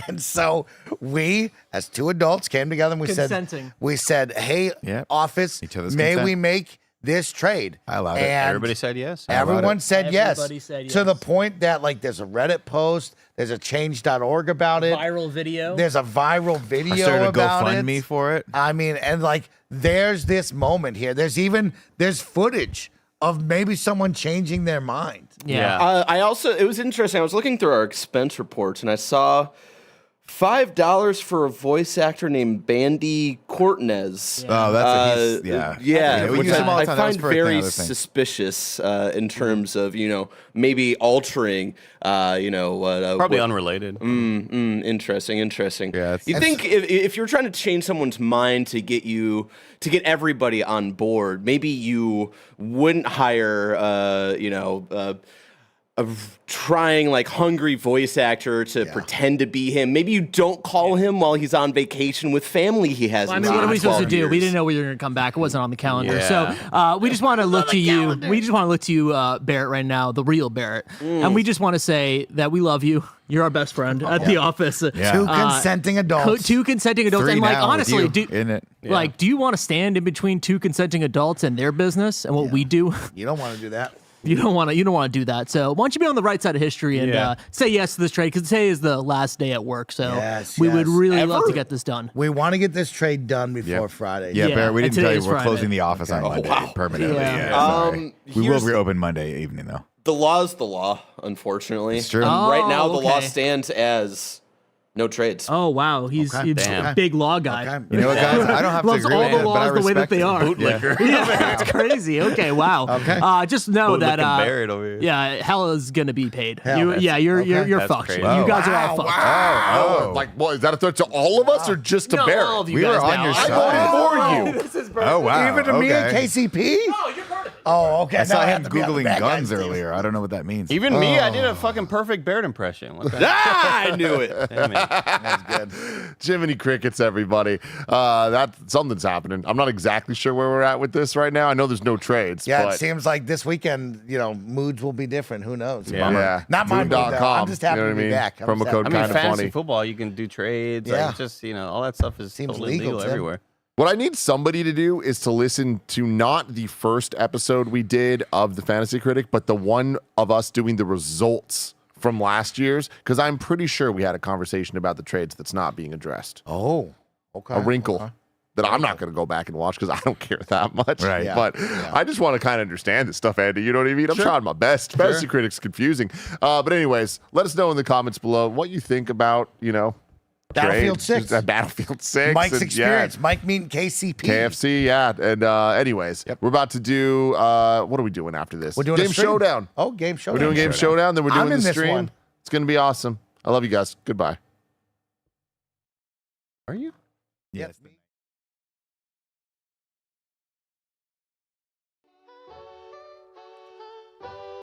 And so we, as 2 adults, came together and Consenting. we said, hey, Yep. office, Each other's may consent. we make this trade? I love it. And Everybody said yes. everyone said yes. Everybody said To the yes. point that, like, there's a Reddit post, there's a change.org about it. Viral video. There's a viral I video started a about GoFundMe it. for it. I mean, and like, there's this moment here. There's footage of maybe someone changing their mind. yeah. It was interesting. I was looking through our expense reports and I saw $5 for a voice actor named Bandy Cortnez. Oh, that's yeah. Yeah, we which use him all the I time. That was find for a very other thing. suspicious in terms of maybe altering Probably unrelated. Interesting. Yeah, You think if you're trying to change someone's mind to get everybody on board, maybe you wouldn't hire a trying like hungry voice actor to pretend to be him. Maybe you don't call him while he's on vacation with family he has. Well, I mean, what are we supposed to do? We didn't know we were going to come back. It wasn't on the calendar. Yeah. So we just want to look to you. We just want to look to you, Barrett, right now, the real Barrett. And we just want to say that we love you. You're our best friend at the office. Yeah. 2 consenting adults. 2 consenting adults. 3 And like, now with honestly, you, isn't it? like, do you want to stand in between 2 consenting adults and their business and what we do? You don't want to do that. You don't want to do that. So why don't you be on the right side of history and say yes to this trade? Because today is the last day at work. So we would really love to get this done. We want to get this trade done before Friday. Yeah, Yeah, Barrett, we and didn't tell today you is we're Friday. closing the office on Monday permanently. Yeah. Yeah, sorry. We will here's- reopen Monday evening, though. The law is the law, unfortunately. It's true. Right now, the law okay. stands as no trades. Oh, wow. He's a Damn. big law guy. Okay. You know what, guys? I don't have to Loves agree all with the it, but I laws the way that respect they it. are. Bootlicker. Yeah, it's crazy. Okay, wow. Okay. Just know that Barrett over here. yeah, hell is gonna be paid. Hell, You're That's fucked. crazy. You guys are all Wow, fucked. Oh, Like, what? Is that a threat to all of us or just to No, Barrett? all of you We guys were on now. your I side. For you. This is Oh, wow. Even to me and okay. KCP? Oh, you're part of it. Oh, okay. I Now saw have him to be on the Googling bad guns guys team. earlier. I don't know what that means. Even me, I did a fucking perfect Barrett impression. What the I knew it. Damn it. That's good. Jiminy Crickets, everybody. Something's happening. I'm not exactly sure where we're at with this right now. I know there's no trades. Yeah, but it seems like this weekend, moods will be different. Who knows? Yeah. Bummer. Yeah. Not my mood, though. Food.com, I'm just happy you know to what I be mean? back. I'm Promo just code happy. I mean, Kinda fantasy funny. football, you can do trades. Yeah. Like, just, all that stuff is Seems totally legal, legal Tim. everywhere. What I need somebody to do is to listen to not the first episode we did of the Fantasy Critic, but the one of us doing the results from last year's, because I'm pretty sure we had a conversation about the trades that's not being addressed. Oh, okay. A wrinkle that I'm not going to go back and watch because I don't care that much. Right. Yeah. But I just want to kind of understand this stuff, Andy. You know what I mean? I'm trying my best. Fantasy Critic's confusing. But anyways, let us know in the comments below what you think about, Battlefield trades. 6. Battlefield 6. Mike's and, experience. Mike meeting KCP. KFC, yeah. And anyways, we're about to do, what are we doing after this? We're doing a Game stream. Showdown. Oh, Game Showdown. We're doing Game Showdown, then we're I'm doing in the this stream. one. It's going to be awesome. I love you guys. Goodbye. Are you? Yes.